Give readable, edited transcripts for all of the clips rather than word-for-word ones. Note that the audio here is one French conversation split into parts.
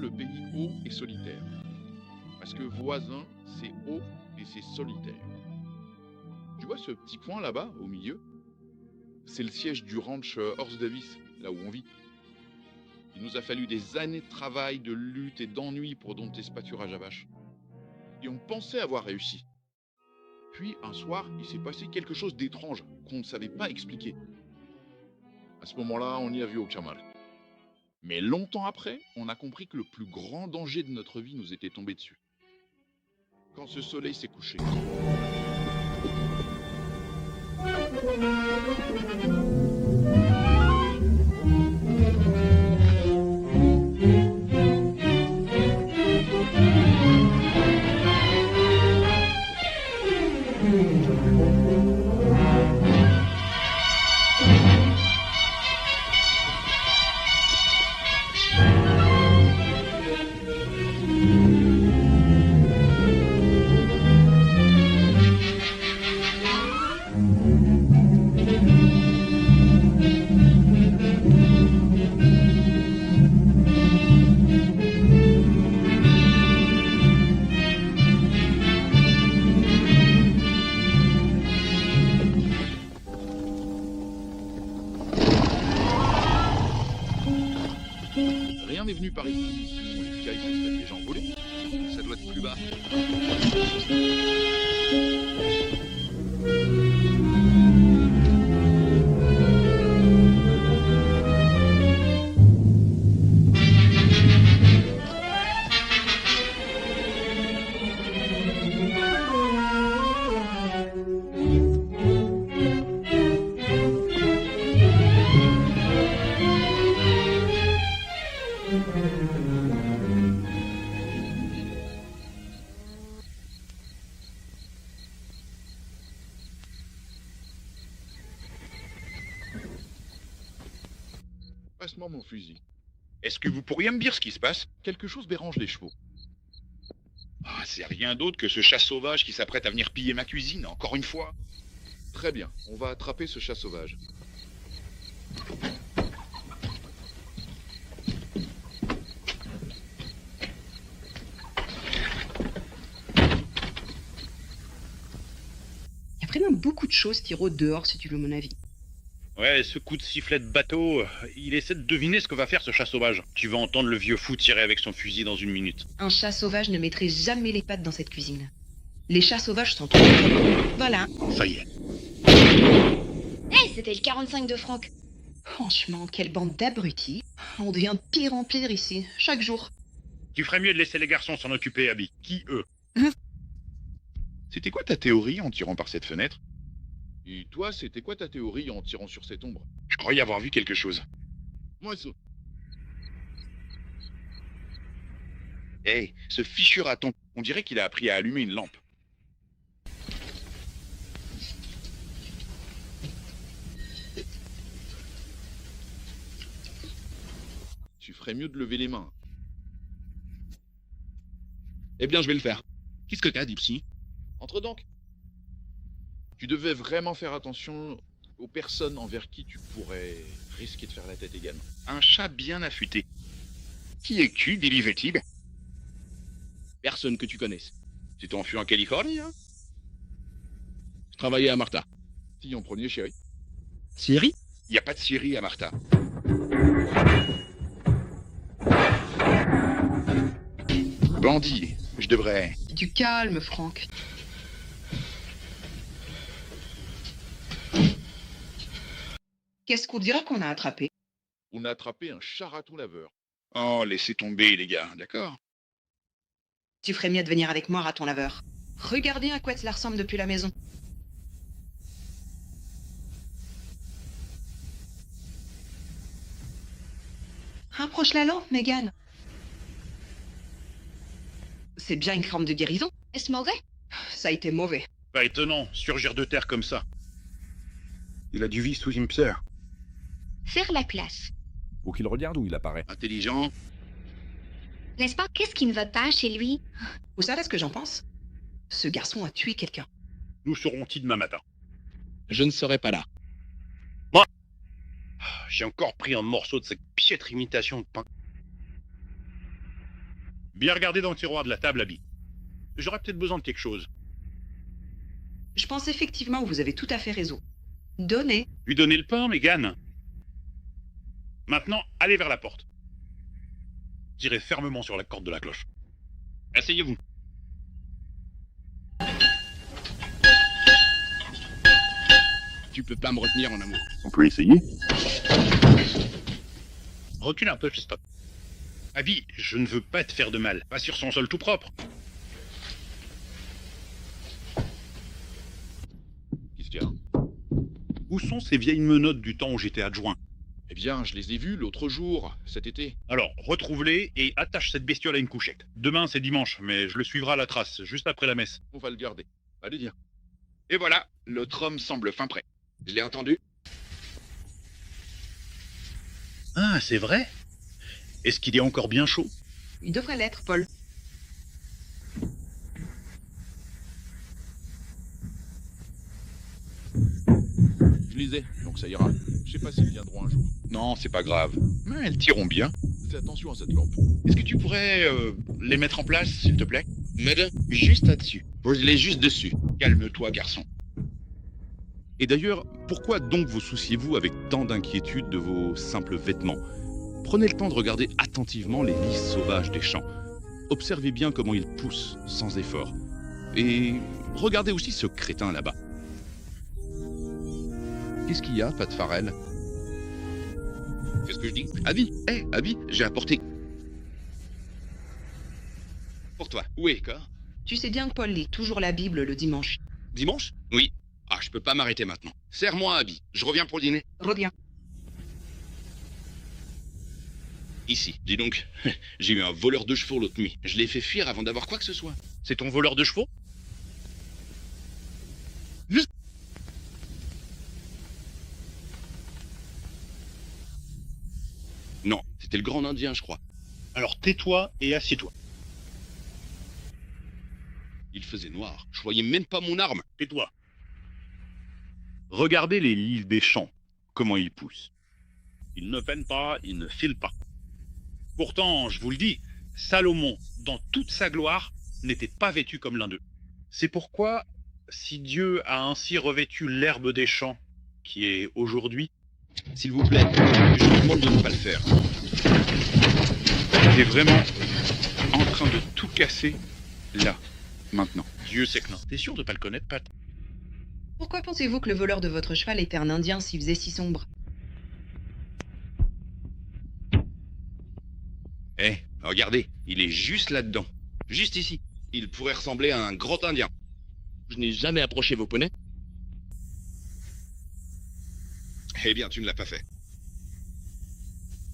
le pays haut et solitaire. Parce que voisin, c'est haut et c'est solitaire. Tu vois ce petit point là-bas, au milieu? C'est le siège du ranch Horse Davis, là où on vit. Il nous a fallu des années de travail, de lutte et d'ennui pour dompter ce pâturage à vaches. Et on pensait avoir réussi. Puis, un soir, il s'est passé quelque chose d'étrange qu'on ne savait pas expliquer. À ce moment-là, on n'y a vu aucun mal. Mais longtemps après, on a compris que le plus grand danger de notre vie nous était tombé dessus. Quand ce soleil s'est couché. Rien n'est venu par ici, sinon les cailles se seraient déjà envolées. Ça doit être plus bas. Passe-moi mon fusil. Est-ce que vous pourriez me dire ce qui se passe? Quelque chose dérange les chevaux. Ah, c'est rien d'autre que ce chat sauvage qui s'apprête à venir piller ma cuisine, encore une fois. Très bien, on va attraper ce chat sauvage. Il y a vraiment beaucoup de choses qui rôdent dehors, si tu veux mon avis. Ouais, ce coup de sifflet de bateau, il essaie de deviner ce que va faire ce chat sauvage. Tu vas entendre le vieux fou tirer avec son fusil dans une minute. Un chat sauvage ne mettrait jamais les pattes dans cette cuisine. Les chats sauvages sont trop... Voilà. Ça y est. Hey, c'était le 45 de Franck. Franchement, quelle bande d'abrutis. On devient de pire en pire ici, chaque jour. Tu ferais mieux de laisser les garçons s'en occuper, Abby. Qui, eux? C'était quoi ta théorie en tirant par cette fenêtre? Et toi, c'était quoi ta théorie en tirant sur cette ombre? Je croyais avoir vu quelque chose. Moi, ça... Hey, ce fichu raton, on dirait qu'il a appris à allumer une lampe. Tu ferais mieux de lever les mains. Eh bien, je vais le faire. Qu'est-ce que t'as, Dipsy? Entre donc. Tu devais vraiment faire attention aux personnes envers qui tu pourrais risquer de faire la tête également. Un chat bien affûté. Qui es-tu, Billy Vetib? Personne que tu connaisses. Tu t'es enfui en Californie, hein? Je travaillais à Martha. Si en premier, chéri. Siri? Y a pas de Syrie à Martha. Bandit, je devrais... Du calme, Franck. Qu'est-ce qu'on dirait qu'on a attrapé? On a attrapé un chat raton laveur. Oh, laissez tomber, les gars, d'accord? Tu ferais mieux de venir avec moi, raton laveur. Regardez à quoi cela ressemble depuis la maison. Rapproche la lampe, Megan. C'est bien une forme de guérison. Est-ce mauvais? Ça a été mauvais. Pas étonnant, surgir de terre comme ça. Il a du vice sous Impser. Faire la classe. Faut qu'il regarde où il apparaît. Intelligent. N'est-ce pas? Qu'est-ce qui ne va pas chez lui? Vous savez ce que j'en pense? Ce garçon a tué quelqu'un. Nous serons-ils demain matin? Je ne serai pas là. J'ai encore pris un morceau de cette piètre imitation de pain. Bien regarder dans le tiroir de la table, Abby. J'aurais peut-être besoin de quelque chose. Je pense effectivement que vous avez tout à fait raison. Donnez. Lui donner le pain, Mégane. Maintenant, allez vers la porte. Tirez fermement sur la corde de la cloche. Asseyez-vous. Tu peux pas me retenir en amour. On peut essayer. Recule un peu, Christophe. Abby, je ne veux pas te faire de mal. Pas sur son sol tout propre. Qu'est-ce qu'il y a? Où sont ces vieilles menottes du temps où j'étais adjoint? Eh bien, je les ai vus l'autre jour, cet été. Alors, retrouve-les et attache cette bestiole à une couchette. Demain, c'est dimanche, mais je le suivrai à la trace, juste après la messe. On va le garder. Allez, dire. Et voilà, l'autre homme semble fin prêt. Je l'ai entendu. Ah, c'est vrai? Est-ce qu'il est encore bien chaud? Il devrait l'être, Paul. Je les ai, donc ça ira. Je sais pas s'ils viendront un jour. Non, c'est pas grave. Mais elles tireront bien. Fais attention à cette lampe. Est-ce que tu pourrais les mettre en place, s'il te plaît? Med, Juste là-dessus. Pose-les juste dessus. Calme-toi, garçon. Et d'ailleurs, pourquoi donc vous souciez-vous avec tant d'inquiétude de vos simples vêtements? Prenez le temps de regarder attentivement les lys sauvages des champs. Observez bien comment ils poussent sans effort. Et regardez aussi ce crétin là-bas. Qu'est-ce qu'il y a, Pat Farrell? Qu'est-ce que je dis? Abby, Abby, j'ai apporté... Pour toi. Oui, quoi? Tu sais bien que Paul lit toujours la Bible le dimanche. Dimanche? Oui. Ah, je peux pas m'arrêter maintenant. Serre-moi, Abby. Je reviens pour le dîner. Reviens. Ici. Dis donc, j'ai eu un voleur de chevaux l'autre nuit. Je l'ai fait fuir avant d'avoir quoi que ce soit. C'est ton voleur de chevaux? Non, c'était le grand indien, je crois. Alors tais-toi et assieds-toi. Il faisait noir. Je voyais même pas mon arme. Tais-toi. Regardez les lys des champs, comment ils poussent. Ils ne peinent pas, ils ne filent pas. Pourtant, je vous le dis, Salomon, dans toute sa gloire, n'était pas vêtu comme l'un d'eux. C'est pourquoi, si Dieu a ainsi revêtu l'herbe des champs, qui est aujourd'hui, S'il vous plaît, je vous demande de ne pas le faire. Il est vraiment en train de tout casser, là, maintenant. Dieu sait que non. T'es sûr de pas le connaître, Pat? Pourquoi pensez-vous que le voleur de votre cheval était un Indien s'il faisait si sombre? Regardez, il est juste là-dedans. Juste ici. Il pourrait ressembler à un grand indien. je n'ai jamais approché vos poneys. Eh bien, tu ne l'as pas fait.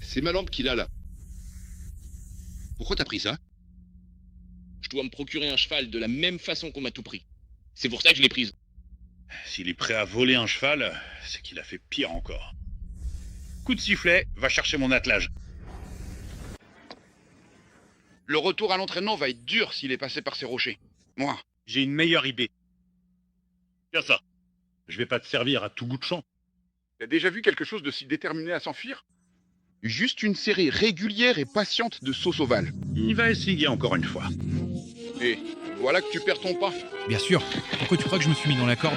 C'est ma lampe qu'il a là. Pourquoi t'as pris ça? Je dois me procurer un cheval de la même façon qu'on m'a tout pris. C'est pour ça que je l'ai prise. S'il est prêt à voler un cheval, c'est qu'il a fait pire encore. Coup de sifflet, va chercher mon attelage. Le retour à l'entraînement va être dur s'il est passé par ces rochers. Moi, J'ai une meilleure idée. Tiens ça. Je vais pas te servir à tout bout de champ. T'as déjà vu quelque chose de si déterminé à s'enfuir? Juste une série régulière et patiente de sauts sauvages. Il va essayer encore une fois. Et voilà que tu perds ton pas. Bien sûr. Pourquoi tu crois que je me suis mis dans la corde?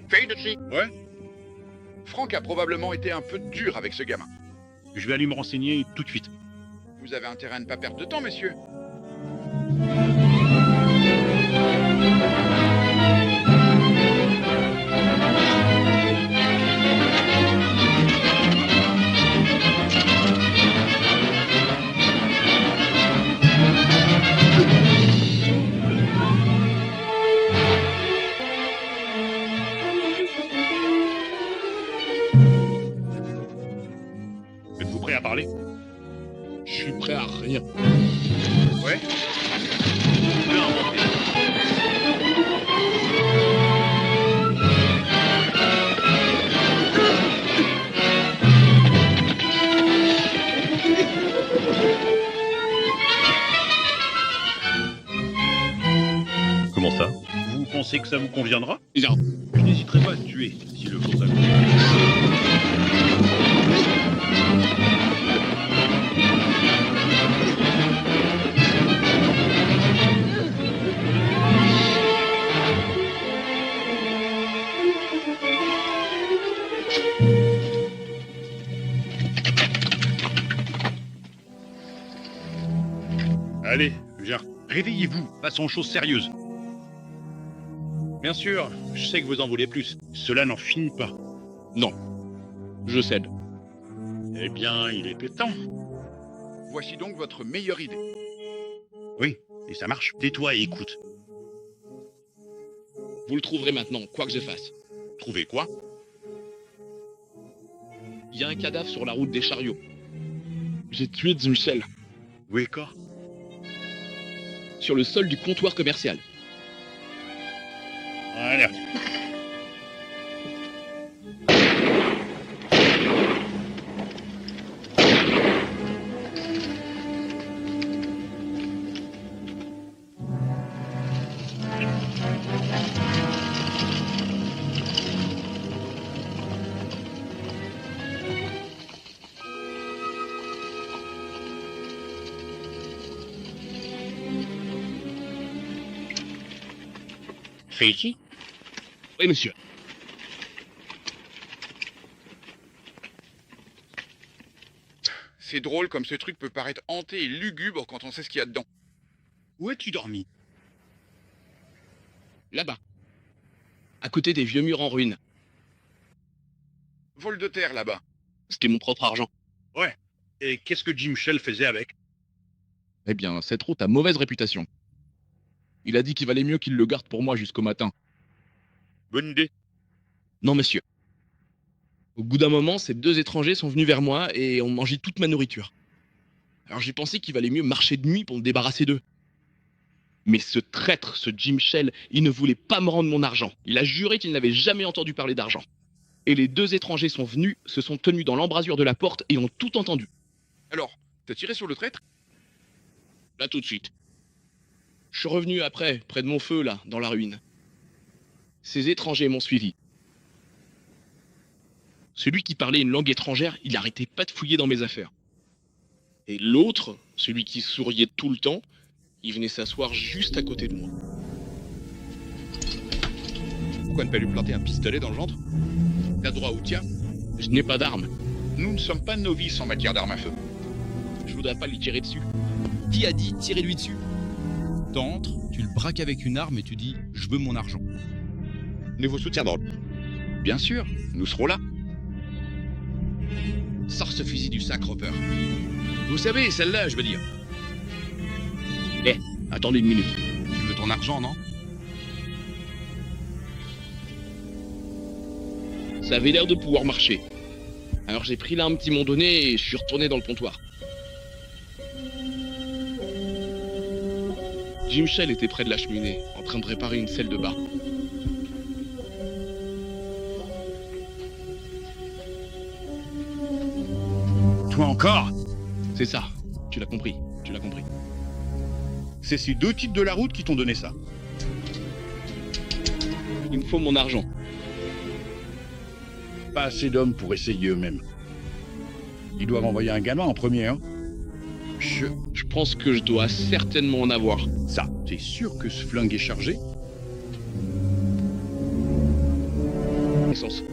Fade aussi. Ouais. Franck a probablement été un peu dur avec ce gamin. Je vais aller me renseigner tout de suite. Vous avez intérêt à ne pas perdre de temps, messieurs. Êtes-vous prêt à parler? Je suis prêt à rien. Ouais. Peu inventé. Comment ça? Vous pensez que ça vous conviendra? Non. Je n'hésiterai pas à te tuer, si le faut savoir. Allez, viens. Réveillez-vous, passons aux choses sérieuses. Bien sûr, je sais que vous en voulez plus. Cela n'en finit pas. Non. Je cède. Eh bien, il était temps. Voici donc votre meilleure idée. Oui, et ça marche. Tais-toi et écoute. Vous le trouverez maintenant, quoi que je fasse. Trouvez quoi? Il y a un cadavre sur la route des chariots. J'ai tué Michel Où est corps? sur le sol du comptoir commercial. Voilà. C'est ici? Oui, monsieur. C'est drôle comme ce truc peut paraître hanté et lugubre quand on sait ce qu'il y a dedans. Où as-tu dormi? Là-bas. À côté des vieux murs en ruine. Vol de terre là-bas. C'était mon propre argent. Et qu'est-ce que Jim Shell faisait avec? Eh bien, cette route a mauvaise réputation. Il a dit qu'il valait mieux qu'il le garde pour moi jusqu'au matin. Bonne idée. Non, monsieur. Au bout d'un moment, ces deux étrangers sont venus vers moi et ont mangé toute ma nourriture. Alors j'ai pensé qu'il valait mieux marcher de nuit pour me débarrasser d'eux. Mais ce traître, ce Jim Shell, il ne voulait pas me rendre mon argent. Il a juré qu'il n'avait jamais entendu parler d'argent. Et les deux étrangers sont venus, se sont tenus dans l'embrasure de la porte et ont tout entendu. Alors, t'as tiré sur le traître? Là tout de suite. Je suis revenu après, près de mon feu, là, dans la ruine. Ces étrangers m'ont suivi. Celui qui parlait une langue étrangère, il n'arrêtait pas de fouiller dans mes affaires. Et l'autre, celui qui souriait tout le temps, il venait s'asseoir juste à côté de moi. Pourquoi ne pas lui planter un pistolet dans le ventre? T'as droit où tien? Je n'ai pas d'arme. Nous ne sommes pas novices en matière d'armes à feu. Je voudrais pas lui tirer dessus. Qui a dit tirez-lui dessus? T'entres, tu le braques avec une arme et tu dis « je veux mon argent ». Nous vous soutiendrons. Bien sûr, nous serons là. Sors ce fusil du sac, Roper. Vous savez, celle-là, je veux dire. Attendez une minute. Tu veux ton argent, non? Ça avait l'air de pouvoir marcher. Alors j'ai pris l'arme qu'ils m'ont donnée et je suis retourné dans le comptoir. Jim Shell était près de la cheminée, en train de réparer une selle de bar. Toi encore? C'est ça, tu l'as compris, tu l'as compris. C'est ces deux types de la route qui t'ont donné ça. Il me faut mon argent. Pas assez d'hommes pour essayer eux-mêmes. Ils doivent envoyer un gamin en premier, hein. Je pense que je dois certainement en avoir. Ça, t'es sûr que ce flingue est chargé? Essence.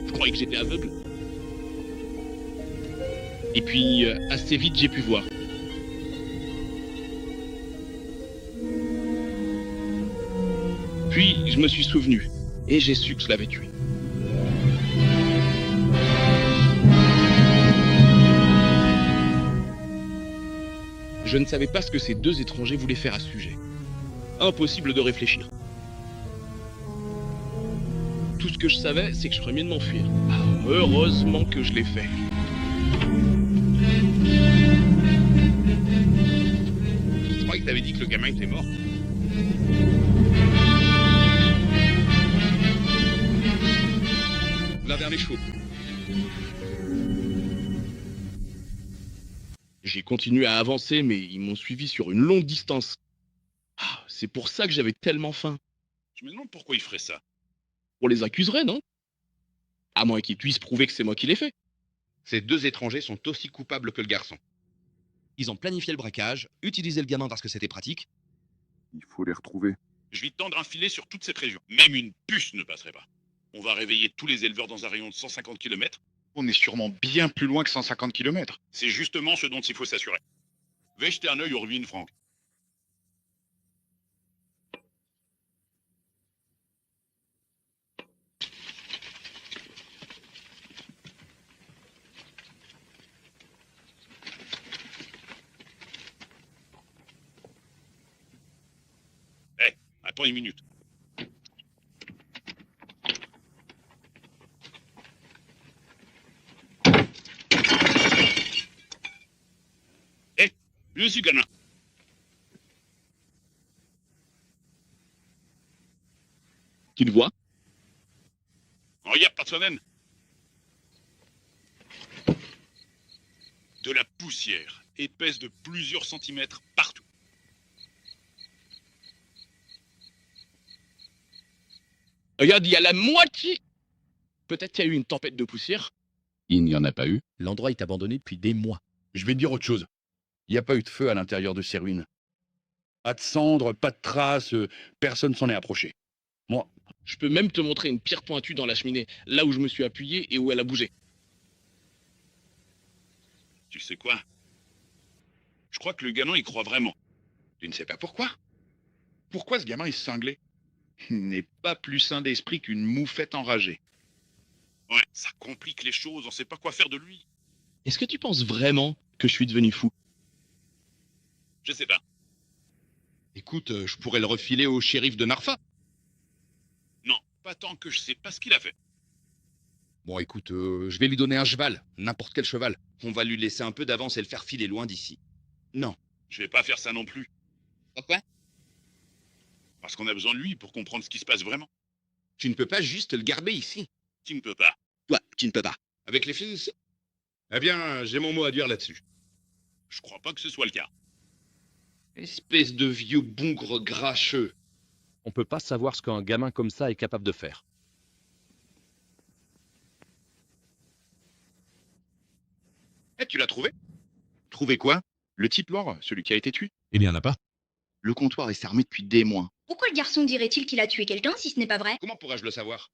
Je croyais que j'étais aveugle. Et puis, assez vite, j'ai pu voir. Puis, je me suis souvenu, et j'ai su que je l'avais tué. Je ne savais pas ce que ces deux étrangers voulaient faire à ce sujet. Impossible de réfléchir. Tout ce que je savais, c'est que je ferais mieux de m'enfuir. Ah, heureusement que je l'ai fait. Je croyais que t'avais dit que le gamin était mort. Va vers les chevaux. J'ai continué à avancer, mais ils m'ont suivi sur une longue distance. Ah, c'est pour ça que j'avais tellement faim. Je me demande pourquoi il ferait ça. On les accuserait, non? À moins qu'ils puissent prouver que c'est moi qui l'ai fait. Ces deux étrangers sont aussi coupables que le garçon. Ils ont planifié le braquage, utilisé le gamin parce que c'était pratique. Il faut les retrouver. Je vais tendre un filet sur toute cette région. Même une puce ne passerait pas. On va réveiller tous les éleveurs dans un rayon de 150 km. On est sûrement bien plus loin que 150 km. C'est justement ce dont il faut s'assurer. Va jeter un œil aux ruines, Franck. Attends une minute. Je suis gamin. Tu le vois? Regarde par toi-même. De la poussière, épaisse de plusieurs centimètres partout. Regarde, il y a la moitié. Peut-être qu'il y a eu une tempête de poussière. Il n'y en a pas eu. L'endroit est abandonné depuis des mois. Je vais te dire autre chose. Il n'y a pas eu de feu à l'intérieur de ces ruines. Pas de cendres, pas de traces, personne s'en est approché. Moi, Je peux même te montrer une pierre pointue dans la cheminée, là où je me suis appuyé et où elle a bougé. Tu sais quoi? Je crois que le gamin y croit vraiment. Tu ne sais pas pourquoi? Pourquoi ce gamin est cinglé? Il n'est pas plus sain d'esprit qu'une moufette enragée. Ouais, ça complique les choses, on sait pas quoi faire de lui. Est-ce que tu penses vraiment que je suis devenu fou? Je sais pas. Écoute, je pourrais le refiler au shérif de Narfa. Non, pas tant que je sais pas ce qu'il a fait. Bon, écoute, je vais lui donner un cheval, n'importe quel cheval. On va lui laisser un peu d'avance et le faire filer loin d'ici. Non. Je vais pas faire ça non plus. Pourquoi? Parce qu'on a besoin de lui pour comprendre ce qui se passe vraiment. Tu ne peux pas juste le garder ici. Tu ne peux pas. Toi, tu ne peux pas. Avec les fils? Eh bien, j'ai mon mot à dire là-dessus. Je crois pas que ce soit le cas. Espèce de vieux bougre grincheux. On peut pas savoir ce qu'un gamin comme ça est capable de faire. Eh, tu l'as trouvé? Trouvé quoi? Le type Loire, celui qui a été tué. Il y en a pas. Le comptoir est fermé depuis des mois. Pourquoi le garçon dirait-il qu'il a tué quelqu'un si ce n'est pas vrai? Comment pourrais-je le savoir?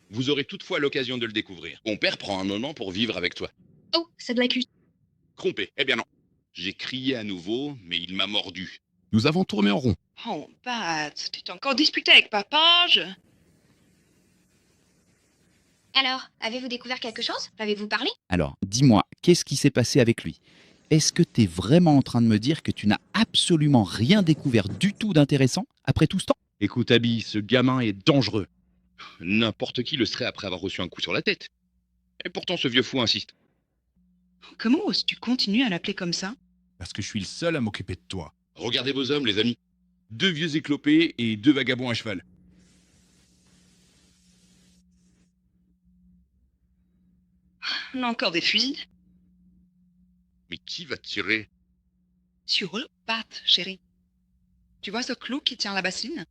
Vous aurez toutefois l'occasion de le découvrir. Mon père prend un moment pour vivre avec toi. Oh, ça doit être lui. Trompé. Eh bien non. J'ai crié à nouveau, mais il m'a mordu. Nous avons tourné en rond. Oh, Bat, tu t'es encore disputé avec papa, Alors, avez-vous découvert quelque chose? L'avez-vous parlé? Alors, dis-moi, qu'est-ce qui s'est passé avec lui? Est-ce que t'es vraiment en train de me dire que tu n'as absolument rien découvert du tout d'intéressant après tout ce temps? Écoute, Abby, ce gamin est dangereux. N'importe qui le serait après avoir reçu un coup sur la tête. Et pourtant, ce vieux fou insiste. Comment oses-tu continuer à l'appeler comme ça? Parce que je suis le seul à m'occuper de toi. Regardez vos hommes, les amis. 2 vieux éclopés et 2 vagabonds à cheval. On a encore des fusils? Mais qui va tirer? Sur eux, Bat, chérie. Tu vois ce clou qui tient la bassine?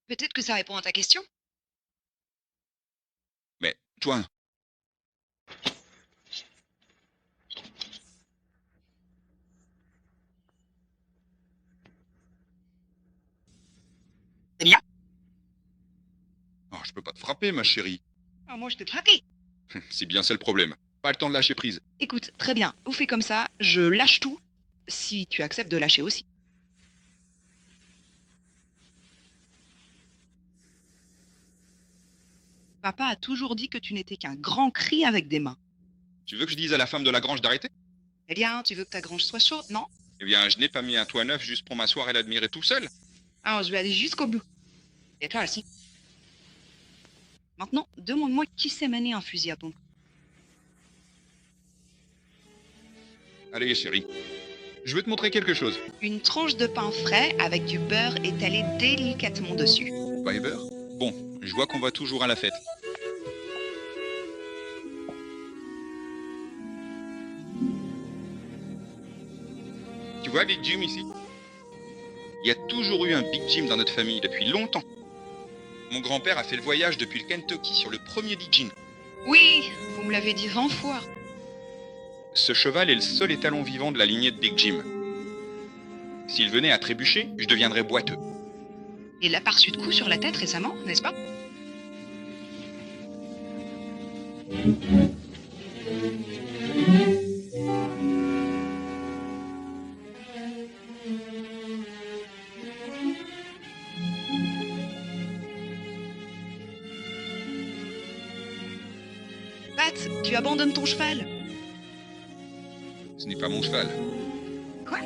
Peut-être que ça répond à ta question. Mais, toi... Bien. Oh, je peux pas te frapper, ma chérie. Ah, moi, je t'ai traqué. C'est bien ça le problème. Pas le temps de lâcher prise. Écoute, très bien, on fait comme ça, je lâche tout, si tu acceptes de lâcher aussi. Papa a toujours dit que tu n'étais qu'un grand cri avec des mains. Tu veux que je dise à la femme de la grange d'arrêter? Eh bien, tu veux que ta grange soit chaude, non? Eh bien, je n'ai pas mis un toit neuf juste pour m'asseoir et l'admirer tout seul. Alors, je vais aller jusqu'au bout. Et toi aussi. Maintenant, demande-moi qui sait mener un fusil à pompe. Allez, chérie. Je veux te montrer quelque chose. Une tranche de pain frais avec du beurre étalé délicatement dessus. Pain et beurre? Bon, je vois qu'on va toujours à la fête. vois Big Jim ici? Il y a toujours eu un Big Jim dans notre famille depuis longtemps. Mon grand-père a fait le voyage depuis le Kentucky sur le premier Big Jim. Oui, vous me l'avez dit 20 fois. Ce cheval est le seul étalon vivant de la lignée de Big Jim. S'il venait à trébucher, je deviendrais boiteux. Il a pas reçu de coup sur la tête récemment, n'est-ce pas? Pat, tu abandonnes ton cheval. Ce n'est pas mon cheval. Quoi?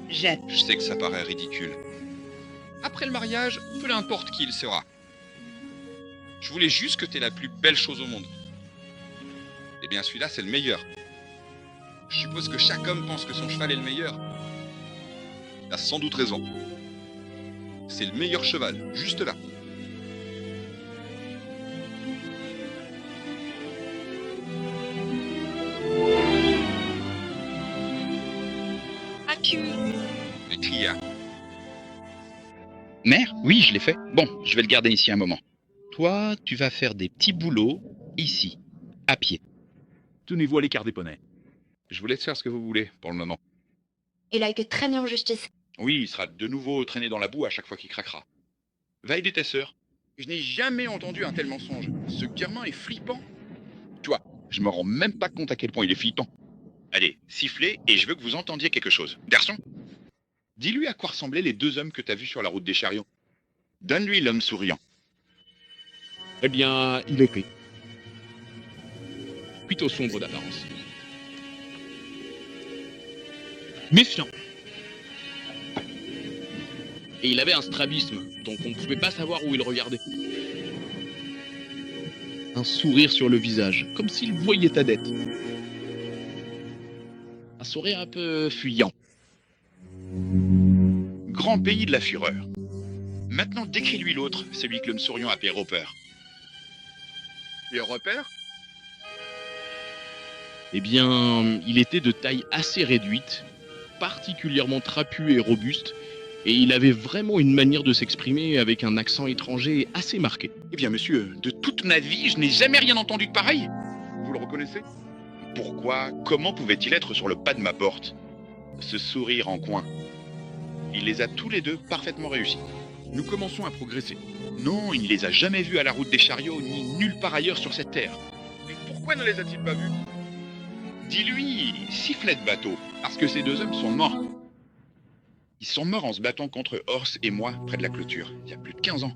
Jette. Je sais que ça paraît ridicule. Après le mariage, peu importe qui il sera. Je voulais juste que t'aies la plus belle chose au monde. Eh bien, celui-là, c'est le meilleur. Je suppose que chaque homme pense que son cheval est le meilleur. Il a sans doute raison. C'est le meilleur cheval, juste là. Les clients. Mère, oui, je l'ai fait. Bon, je vais le garder ici un moment. Toi, tu vas faire des petits boulots ici, à pied. Tenez-vous à l'écart des poneys. Je vous laisse faire ce que vous voulez, pour le moment. Il a été traîné en justice. Oui, il sera de nouveau traîné dans la boue à chaque fois qu'il craquera. Va aider ta sœur. Je n'ai jamais entendu un tel mensonge. Ce gamin est flippant. Toi, je me rends même pas compte à quel point il est flippant. Allez, sifflez et je veux que vous entendiez quelque chose. Garçon, dis-lui à quoi ressemblaient les deux hommes que t'as vus sur la route des chariots. Donne-lui l'homme souriant. Eh bien, il est gris. Plutôt sombre d'apparence. Méfiant. Et il avait un strabisme, donc on ne pouvait pas savoir où il regardait. Un sourire sur le visage, comme s'il voyait ta dette. Un sourire un peu fuyant. Grand pays de la fureur. Maintenant, décris-lui l'autre, celui que l'homme souriant appelait Roper. Et Roper? Eh bien, il était de taille assez réduite, particulièrement trapu et robuste, et il avait vraiment une manière de s'exprimer avec un accent étranger assez marqué. Eh bien, monsieur, de toute ma vie, je n'ai jamais rien entendu de pareil. Vous le reconnaissez? Pourquoi? Comment pouvait-il être sur le pas de ma porte? Ce sourire en coin. Il les a tous les deux parfaitement réussis. Nous commençons à progresser. Non, il ne les a jamais vus à la route des chariots, ni nulle part ailleurs sur cette terre. Mais pourquoi ne les a-t-il pas vus? Dis-lui, sifflet de bateau, parce que ces deux hommes sont morts. Ils sont morts en se battant contre Horse et moi, près de la clôture, il y a plus de 15 ans.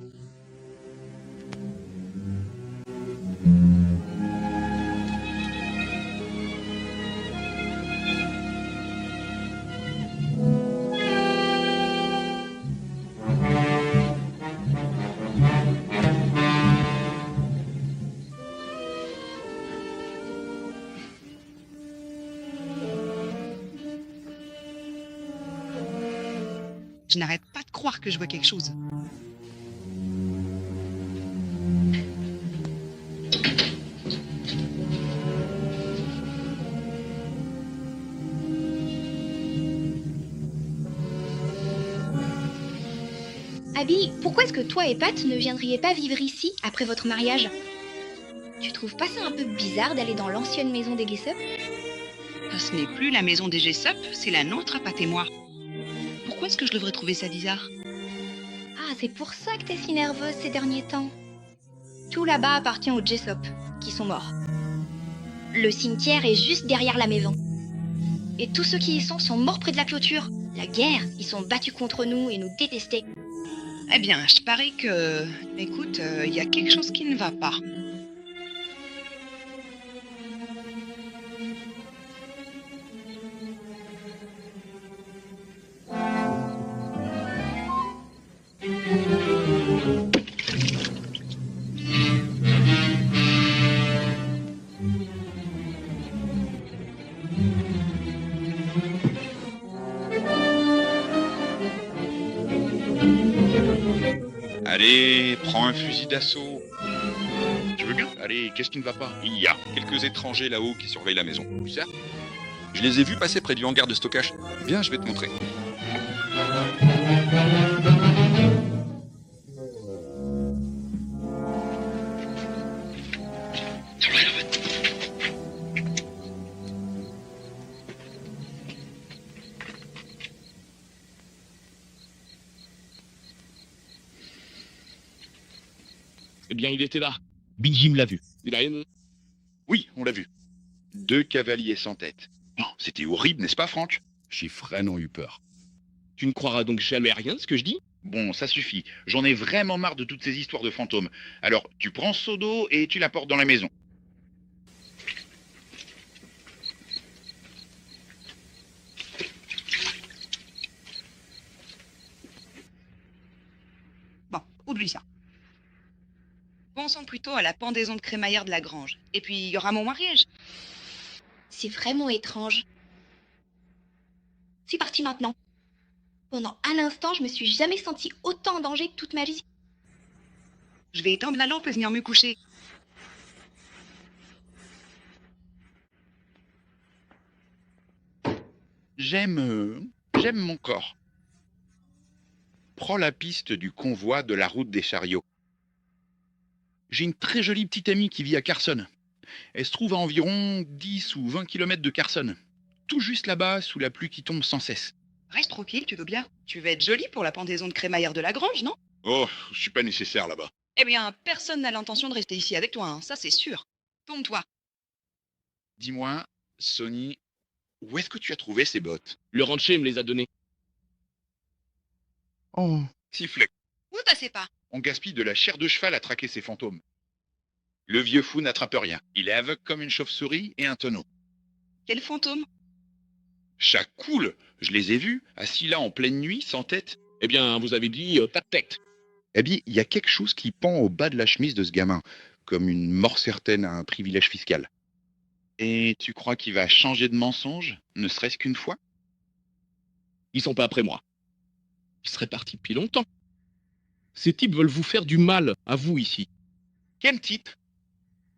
Je n'arrête pas de croire que je vois quelque chose. Abby, pourquoi est-ce que toi et Pat ne viendriez pas vivre ici après votre mariage? Tu trouves pas ça un peu bizarre d'aller dans l'ancienne maison des Jessup? Ce n'est plus la maison des Jessup, c'est la nôtre, Pat et moi. Pourquoi est-ce que je devrais trouver ça bizarre? Ah, c'est pour ça que t'es si nerveuse ces derniers temps. Tout là-bas appartient aux Jessup, qui sont morts. Le cimetière est juste derrière la maison. Et tous ceux qui y sont morts près de la clôture. La guerre, ils sont battus contre nous et nous détestaient. Eh bien, je parie que... Écoute, il y a quelque chose qui ne va pas. Allez, prends un fusil d'assaut. Tu veux bien? Allez, qu'est-ce qui ne va pas? Il y a quelques étrangers là-haut qui surveillent la maison. Où ça? Je les ai vus passer près du hangar de stockage. Viens, je vais te montrer. Eh bien, il était là. Big Jim l'a vu. Il a rien. Oui, on l'a vu. 2 cavaliers sans tête. Oh, c'était horrible, n'est-ce pas, Franck? J'ai vraiment eu peur. Tu ne croiras donc jamais rien de ce que je dis? Bon, ça suffit. J'en ai vraiment marre de toutes ces histoires de fantômes. Alors, tu prends ce seau d'eau et tu la portes dans la maison. Bon, oublie ça. Pensons plutôt à la pendaison de crémaillère de la grange. Et puis, il y aura mon mariage. C'est vraiment étrange. C'est parti maintenant. Pendant un instant, je me suis jamais sentie autant en danger que toute ma vie. Je vais éteindre la lampe et venir me coucher. J'aime mon corps. Prends la piste du convoi de la route des chariots. J'ai une très jolie petite amie qui vit à Carson. Elle se trouve à environ 10 ou 20 km de Carson. Tout juste là-bas, sous la pluie qui tombe sans cesse. Reste tranquille, tu veux bien. Tu vas être jolie pour la pendaison de crémaillère de la grange, non? Oh, je suis pas nécessaire là-bas. Eh bien, personne n'a l'intention de rester ici avec toi, hein, ça c'est sûr. Tombe-toi. Dis-moi, Sonny, où est-ce que tu as trouvé ces bottes? Le rancher me les a données. Oh, sifflet. Où t'as sais pas? On gaspille de la chair de cheval à traquer ces fantômes. Le vieux fou n'attrape rien. Il est aveugle comme une chauve-souris et un tonneau. Quel fantôme? Chat cool. Je les ai vus, assis là en pleine nuit, sans tête. Eh bien, vous avez dit pas de tête. Eh bien, il y a quelque chose qui pend au bas de la chemise de ce gamin, comme une mort certaine à un privilège fiscal. Et tu crois qu'il va changer de mensonge, ne serait-ce qu'une fois? Ils sont pas après moi. Ils seraient partis depuis longtemps. Ces types veulent vous faire du mal, à vous ici. Quel type?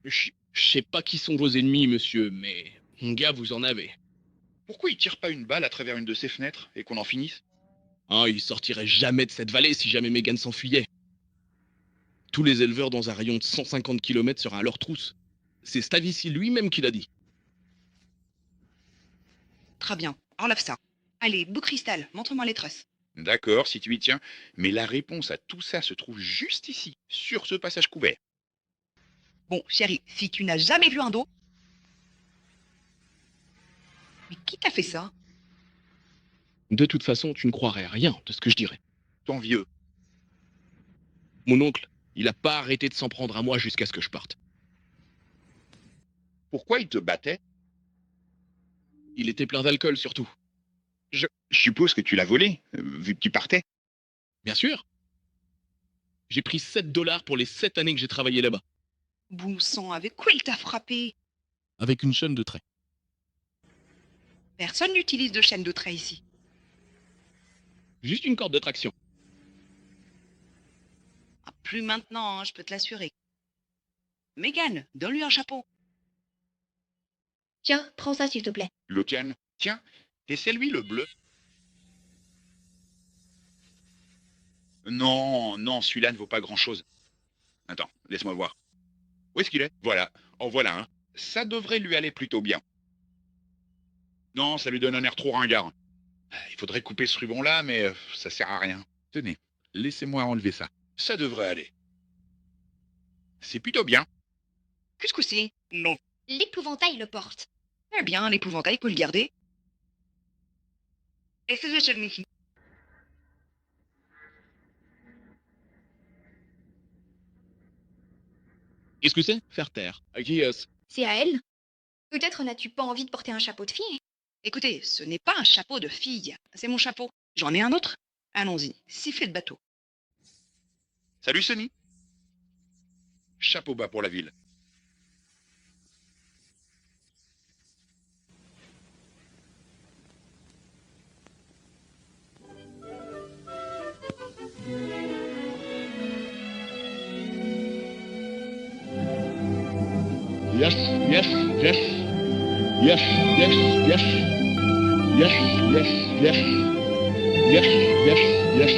Je sais pas qui sont vos ennemis, monsieur, mais mon gars, vous en avez. Pourquoi il tire pas une balle à travers une de ses fenêtres et qu'on en finisse? Ah, il sortirait jamais de cette vallée si jamais Megan s'enfuyait. Tous les éleveurs dans un rayon de 150 km seraient à leur trousse. C'est Stavissi lui-même qui l'a dit. Très bien, enlève ça. Allez, Beau Cristal, montre-moi les traces. D'accord, si tu y tiens, mais la réponse à tout ça se trouve juste ici, sur ce passage couvert. Bon, chérie, si tu n'as jamais vu un dos... Mais qui t'a fait ça? De toute façon, tu ne croirais rien de ce que je dirais. Ton vieux. Mon oncle, il a pas arrêté de s'en prendre à moi jusqu'à ce que je parte. Pourquoi il te battait? Il était plein d'alcool, surtout. Je suppose que tu l'as volé, vu que tu partais. Bien sûr. J'ai pris $7 pour les 7 années que j'ai travaillé là-bas. Bon sang, avec quoi il t'a frappé? Avec une chaîne de trait. Personne n'utilise de chaîne de trait ici. Juste une corde de traction. Ah, plus maintenant, hein, je peux te l'assurer. Megan, donne-lui un chapeau. Tiens, prends ça s'il te plaît. Locan, tiens, et c'est lui le bleu. Non, non, celui-là ne vaut pas grand-chose. Attends, laisse-moi voir. Où est-ce qu'il est? Voilà, en voilà un. Ça devrait lui aller plutôt bien. Non, ça lui donne un air trop ringard. Il faudrait couper ce ruban-là, mais ça sert à rien. Tenez, laissez-moi enlever ça. Ça devrait aller. C'est plutôt bien. Qu'est-ce que c'est? Non. L'épouvantail le porte. Eh bien, l'épouvantail peut le garder. Et c'est de ici. Qu'est-ce que c'est? Faire taire. À qui est-ce? C'est à elle. Peut-être n'as-tu pas envie de porter un chapeau de fille? Écoutez, ce n'est pas un chapeau de fille. C'est mon chapeau. J'en ai un autre. Allons-y, sifflez de bateau. Salut Sonny. Chapeau bas pour la ville. Yes, yes, yes. Yes, yes, yes. Yes, yes, yes. Yes, yes, yes.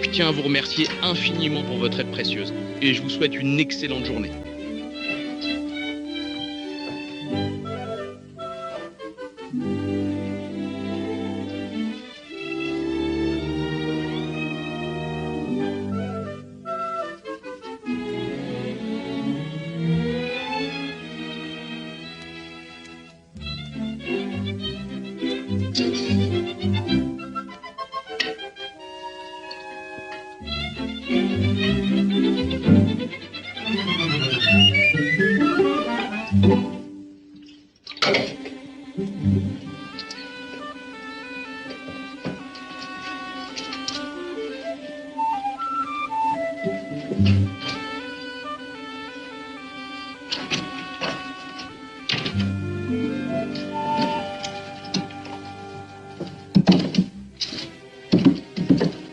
Je tiens à vous remercier infiniment pour votre aide précieuse et je vous souhaite une excellente journée.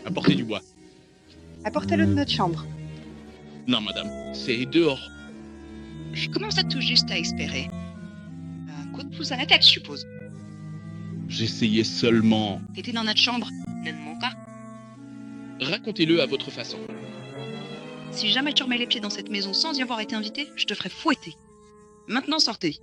Apportez du bois. Apportez-le de notre chambre. Non, madame, c'est dehors. Je commence à tout juste à espérer. Un coup de pouce à la tête, je suppose. J'essayais seulement. T'étais dans notre chambre. Ne me mens pas. Racontez-le à votre façon. Si jamais tu remets les pieds dans cette maison sans y avoir été invité, je te ferai fouetter. Maintenant, sortez.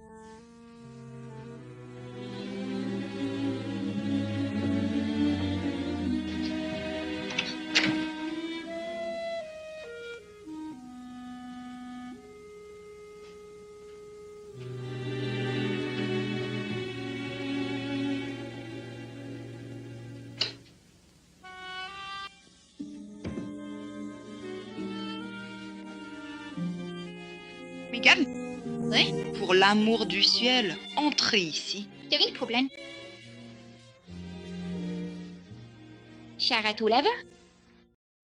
Mégane, Oui, pour l'amour du ciel, entrez ici. quel est le problème? Charatou laveur?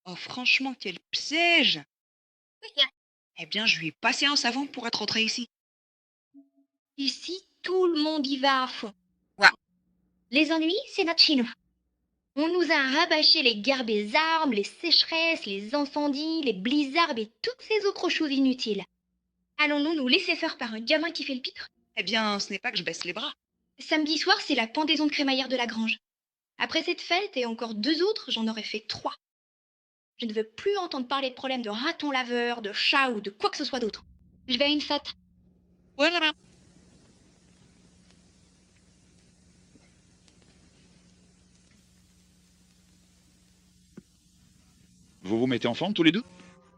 Oh, franchement, quel piège! Eh bien, je lui ai passé un savon pour être entré ici. Ici, tout le monde y va à fond. Ouais. Les ennuis, c'est notre chinois. On nous a rabâché les guerres des armes, les sécheresses, les incendies, les blizzards et toutes ces autres choses inutiles. Allons-nous nous laisser faire par un gamin qui fait le pitre? Eh bien, ce n'est pas que je baisse les bras. Samedi soir, c'est la pendaison de crémaillère de la grange. Après cette fête et encore 2 autres, j'en aurais fait 3. Je ne veux plus entendre parler de problèmes de ratons laveurs, de chats ou de quoi que ce soit d'autre. Je vais à une fête. Voilà. Vous vous mettez en forme tous les deux?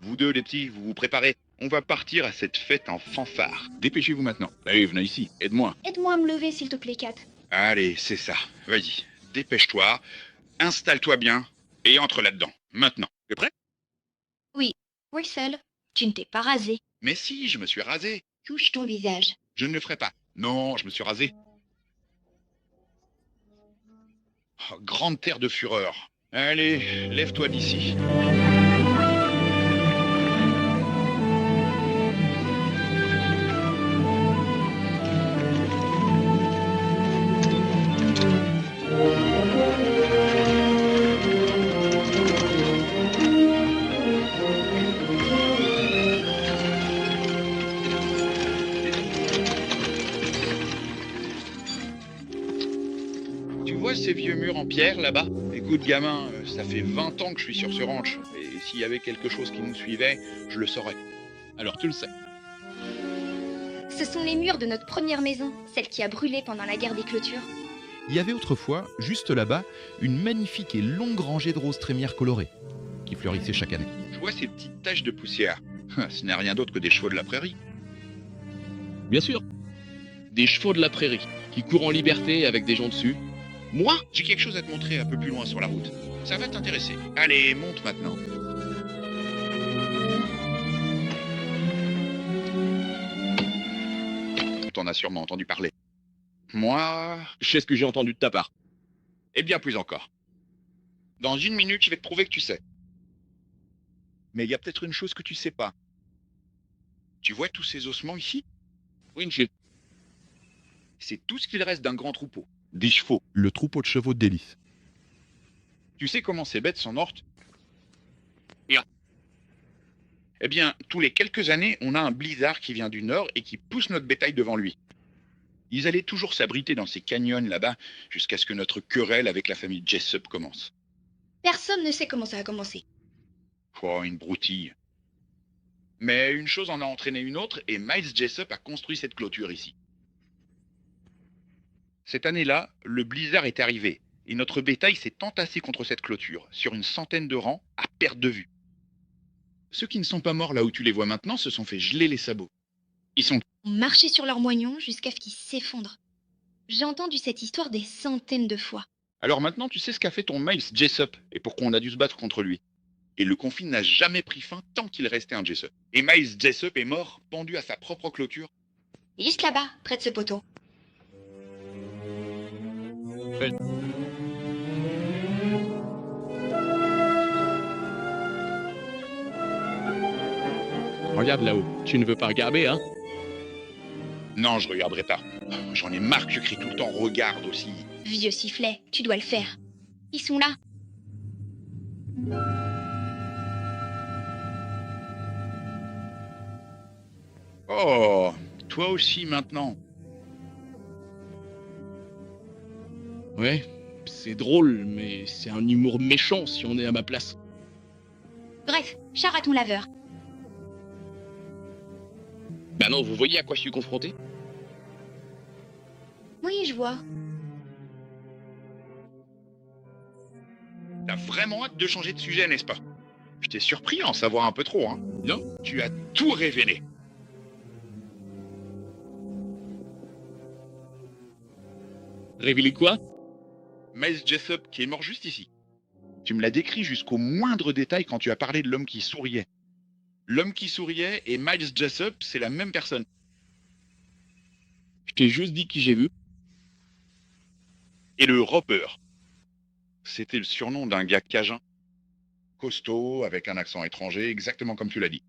Vous deux, les petits, vous vous préparez. On va partir à cette fête en fanfare. Dépêchez-vous maintenant. Allez, venez ici, aide-moi. Aide-moi à me lever, s'il te plaît, Kat. Allez, c'est ça. Vas-y, dépêche-toi, installe-toi bien et entre là-dedans. Maintenant. T'es prêt? Oui, Russell, tu ne t'es pas rasé. Mais si, je me suis rasé. Touche ton visage. Je ne le ferai pas. Non, je me suis rasé. Oh, grande terre de fureur. Allez, lève-toi d'ici. Tu vois ces vieux murs en pierre là-bas? Écoute gamin, ça fait 20 ans que je suis sur ce ranch. Et s'il y avait quelque chose qui nous suivait, je le saurais. Alors tu le sais. Ce sont les murs de notre première maison, celle qui a brûlé pendant la guerre des clôtures. Il y avait autrefois, juste là-bas, une magnifique et longue rangée de roses trémières colorées, qui fleurissaient chaque année. Je vois ces petites taches de poussière. Ce n'est rien d'autre que des chevaux de la prairie. Bien sûr. Des chevaux de la prairie qui courent en liberté avec des gens dessus. Moi? J'ai quelque chose à te montrer un peu plus loin sur la route. Ça va t'intéresser. Allez, monte maintenant. T'en as sûrement entendu parler. Moi, Je sais ce que j'ai entendu de ta part. et bien plus encore. Dans 1 minute, je vais te prouver que tu sais. Mais il y a peut-être une chose que tu sais pas. Tu vois tous ces ossements ici? Winchell. C'est tout ce qu'il reste d'un grand troupeau. Des chevaux. Le troupeau de chevaux d'Hélice. Tu sais comment ces bêtes sont mortes? Rien. Eh bien, tous les quelques années, on a un blizzard qui vient du nord et qui pousse notre bétail devant lui. Ils allaient toujours s'abriter dans ces canyons là-bas jusqu'à ce que notre querelle avec la famille Jessup commence. Personne ne sait comment ça a commencé. Oh, une broutille. Mais une chose en a entraîné une autre et Miles Jessup a construit cette clôture ici. Cette année-là, le blizzard est arrivé et notre bétail s'est entassé contre cette clôture, sur une centaine de rangs, à perte de vue. Ceux qui ne sont pas morts là où tu les vois maintenant se sont fait geler les sabots. Ils sont... On marchait sur leurs moignons jusqu'à ce qu'ils s'effondrent. J'ai entendu cette histoire des centaines de fois. Alors maintenant, tu sais ce qu'a fait ton Miles Jessup et pourquoi on a dû se battre contre lui. Et le conflit n'a jamais pris fin tant qu'il restait un Jessup. Et Miles Jessup est mort, pendu à sa propre clôture. Juste là-bas, près de ce poteau. Regarde là-haut. Tu ne veux pas regarder, hein? Non, je regarderai pas. J'en ai marre que je crie tout le temps regarde aussi. Vieux sifflet, tu dois le faire. Ils sont là. Oh, toi aussi maintenant. Ouais, c'est drôle, mais c'est un humour méchant si on est à ma place. Bref, char à ton laveur. Bah non, vous voyez à quoi je suis confronté? Oui, je vois. T'as vraiment hâte de changer de sujet, n'est-ce pas? Je t'ai surpris à en savoir un peu trop, hein? Non, tu as tout révélé. Révéler quoi? Miles Jessup, qui est mort juste ici. Tu me l'as décrit jusqu'au moindre détail quand tu as parlé de l'homme qui souriait. L'homme qui souriait et Miles Jessup, c'est la même personne. Je t'ai juste dit qui j'ai vu. Et le Roper. C'était le surnom d'un gars cajun. Costaud, avec un accent étranger, exactement comme tu l'as dit.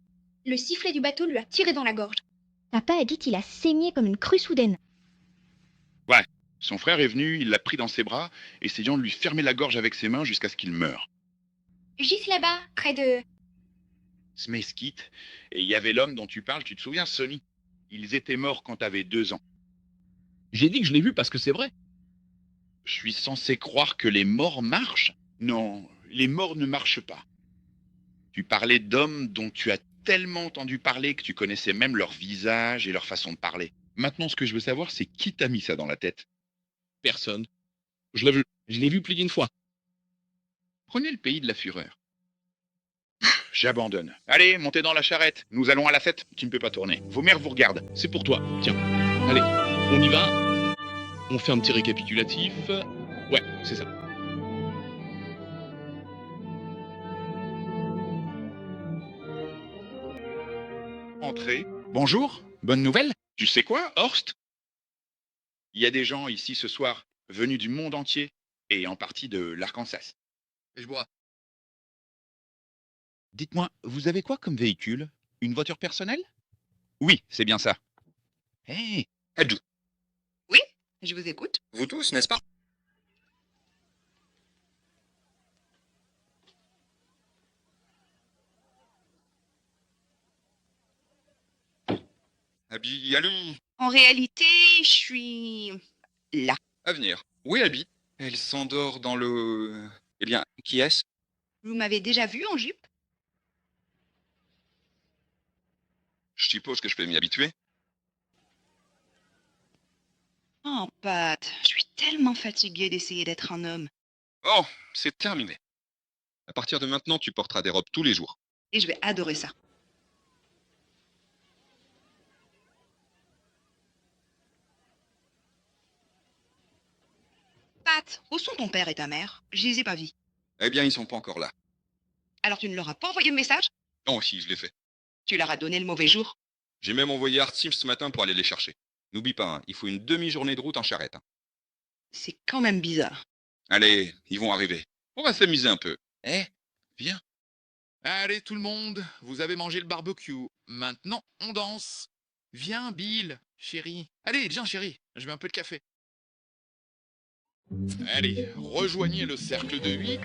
Le sifflet du bateau lui a tiré dans la gorge. Papa a dit qu'il a saigné comme une crue soudaine. Ouais, son frère est venu, il l'a pris dans ses bras, essayant de lui fermer la gorge avec ses mains jusqu'à ce qu'il meure. Juste là-bas, près de... Smeskit, et il y avait l'homme dont tu parles, tu te souviens, Sonny? Ils étaient morts quand t'avais 2 ans. J'ai dit que je l'ai vu parce que c'est vrai. Je suis censé croire que les morts marchent? Non, les morts ne marchent pas. Tu parlais d'hommes dont tu as tellement entendu parler que tu connaissais même leur visage et leur façon de parler. Maintenant, ce que je veux savoir, c'est qui t'a mis ça dans la tête? Personne. Je l'ai vu plus d'une fois. Prenez le pays de la fureur. J'abandonne. Allez, montez dans la charrette. Nous allons à la fête. Tu ne peux pas tourner. Vos mères vous regardent. C'est pour toi. Tiens. Allez, on y va. On fait un petit récapitulatif. Ouais, c'est ça. Entrez. Bonjour. Bonne nouvelle. Tu sais quoi, Horst? Il y a des gens ici ce soir, venus du monde entier, et en partie de l'Arkansas. Et je bois. Dites-moi, vous avez quoi comme véhicule? Une voiture personnelle? Oui, c'est bien ça. Hé, Êtes-vous Oui, je vous écoute. vous tous, n'est-ce pas? Abby, allô? En réalité, je suis là. À venir. Où est Abby? Elle s'endort dans le... Eh bien, qui est-ce? Vous m'avez déjà vu en jupe? Je suppose que je peux m'y habituer. Oh, Pat, je suis tellement fatiguée d'essayer d'être un homme. Oh, c'est terminé. À partir de maintenant, tu porteras des robes tous les jours. Et je vais adorer ça. Pat, où sont ton père et ta mère? Je les ai pas vus. Eh bien, ils sont pas encore là. Alors tu ne leur as pas envoyé de message? Oh, si, je l'ai fait. Tu leur as donné le mauvais jour? J'ai même envoyé Art Sims ce matin pour aller les chercher. N'oublie pas, hein, il faut une demi-journée de route en charrette. Hein. C'est quand même bizarre. Allez, ils vont arriver. On va s'amuser un peu. Eh, viens. Allez tout le monde, vous avez mangé le barbecue. Maintenant, on danse. Viens, Bill, chérie. Allez, viens, chérie, je mets un peu de café. Allez, rejoignez le cercle de 8,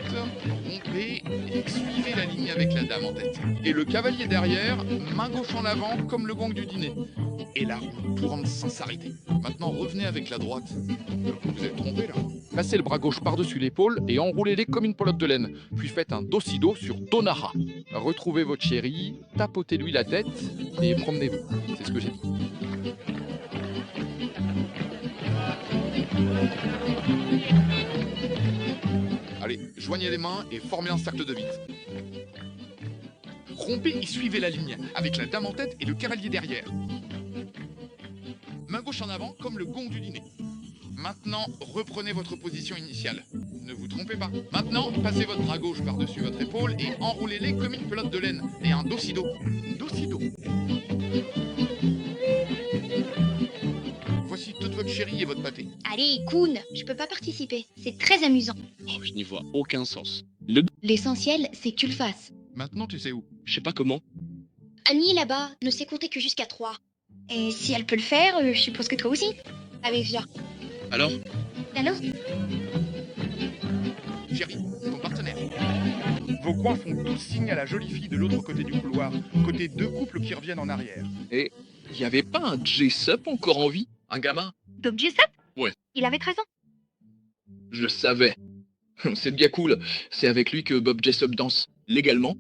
rompez et suivez la ligne avec la dame en tête. Et le cavalier derrière, main gauche en avant comme le gong du dîner. Et là, on tourne sans s'arrêter. Maintenant, revenez avec la droite. Vous êtes trompé là. Passez le bras gauche par-dessus l'épaule et enroulez-les comme une pelote de laine. Puis faites un do-si-do sur Donara. Retrouvez votre chéri, tapotez-lui la tête et promenez-vous. C'est ce que j'ai dit. Allez, joignez les mains et formez un cercle de 8. Rompez et suivez la ligne, avec la dame en tête et le cavalier derrière. Main gauche en avant, comme le gong du dîner. Maintenant, reprenez votre position initiale. Ne vous trompez pas. Maintenant, passez votre bras gauche par-dessus votre épaule et enroulez-les comme une pelote de laine. Et un do-si-do. Do-si-do. Voici toute votre chérie et votre pâté. Allez, Koun, je peux pas participer. C'est très amusant. Oh, je n'y vois aucun sens. L'essentiel, c'est que tu le fasses. Maintenant, tu sais où? Je sais pas comment. Annie, là-bas, ne sait compter que jusqu'à 3. Et si elle peut le faire, je suppose que toi aussi. Allez, viens. Alors? Alors? Chérie, ton partenaire. Vos coins font tous signe à la jolie fille de l'autre côté du couloir, côté deux couples qui reviennent en arrière. Et il y avait pas un Jessup encore en vie? Un gamin? Bob Jessup? Ouais. Il avait 13 ans. Je savais. C'est bien cool. C'est avec lui que Bob Jessup danse. Légalement.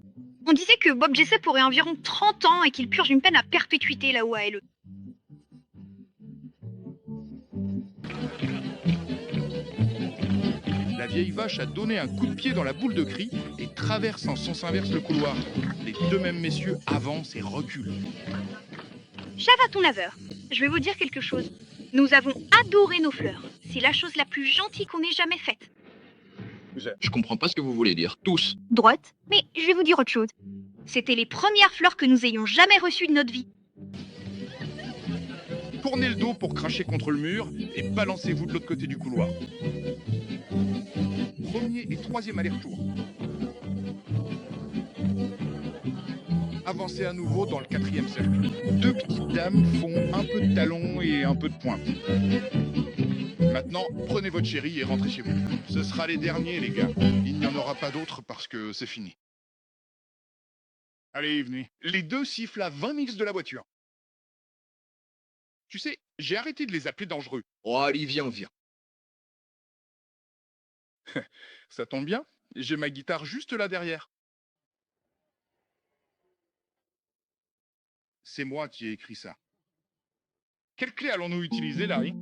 On disait que Bob Jessup aurait environ 30 ans et qu'il purge une peine à perpétuité là-haut à LE. La vieille vache a donné un coup de pied dans la boule de cri et traverse en sens inverse le couloir. Les deux mêmes messieurs avancent et reculent. Chava ton laveur, je vais vous dire quelque chose. Nous avons adoré nos fleurs. C'est la chose la plus gentille qu'on ait jamais faite. Je comprends pas ce que vous voulez dire. Tous. Droite, mais je vais vous dire autre chose. C'était les premières fleurs que nous ayons jamais reçues de notre vie. Tournez le dos pour cracher contre le mur et balancez-vous de l'autre côté du couloir. Premier et troisième aller-retour. Avancez à nouveau dans le quatrième cercle. Deux petites dames font un peu de talons et un peu de pointe. Maintenant, prenez votre chérie et rentrez chez vous. Ce sera les derniers, les gars. Il n'y en aura pas d'autres parce que c'est fini. Allez, venez. Les deux sifflent à 20 mix de la voiture. Tu sais, j'ai arrêté de les appeler dangereux. Oh, allez, viens. Ça tombe bien, j'ai ma guitare juste là derrière. C'est moi qui ai écrit ça. Quelle clé allons-nous utiliser, Larry?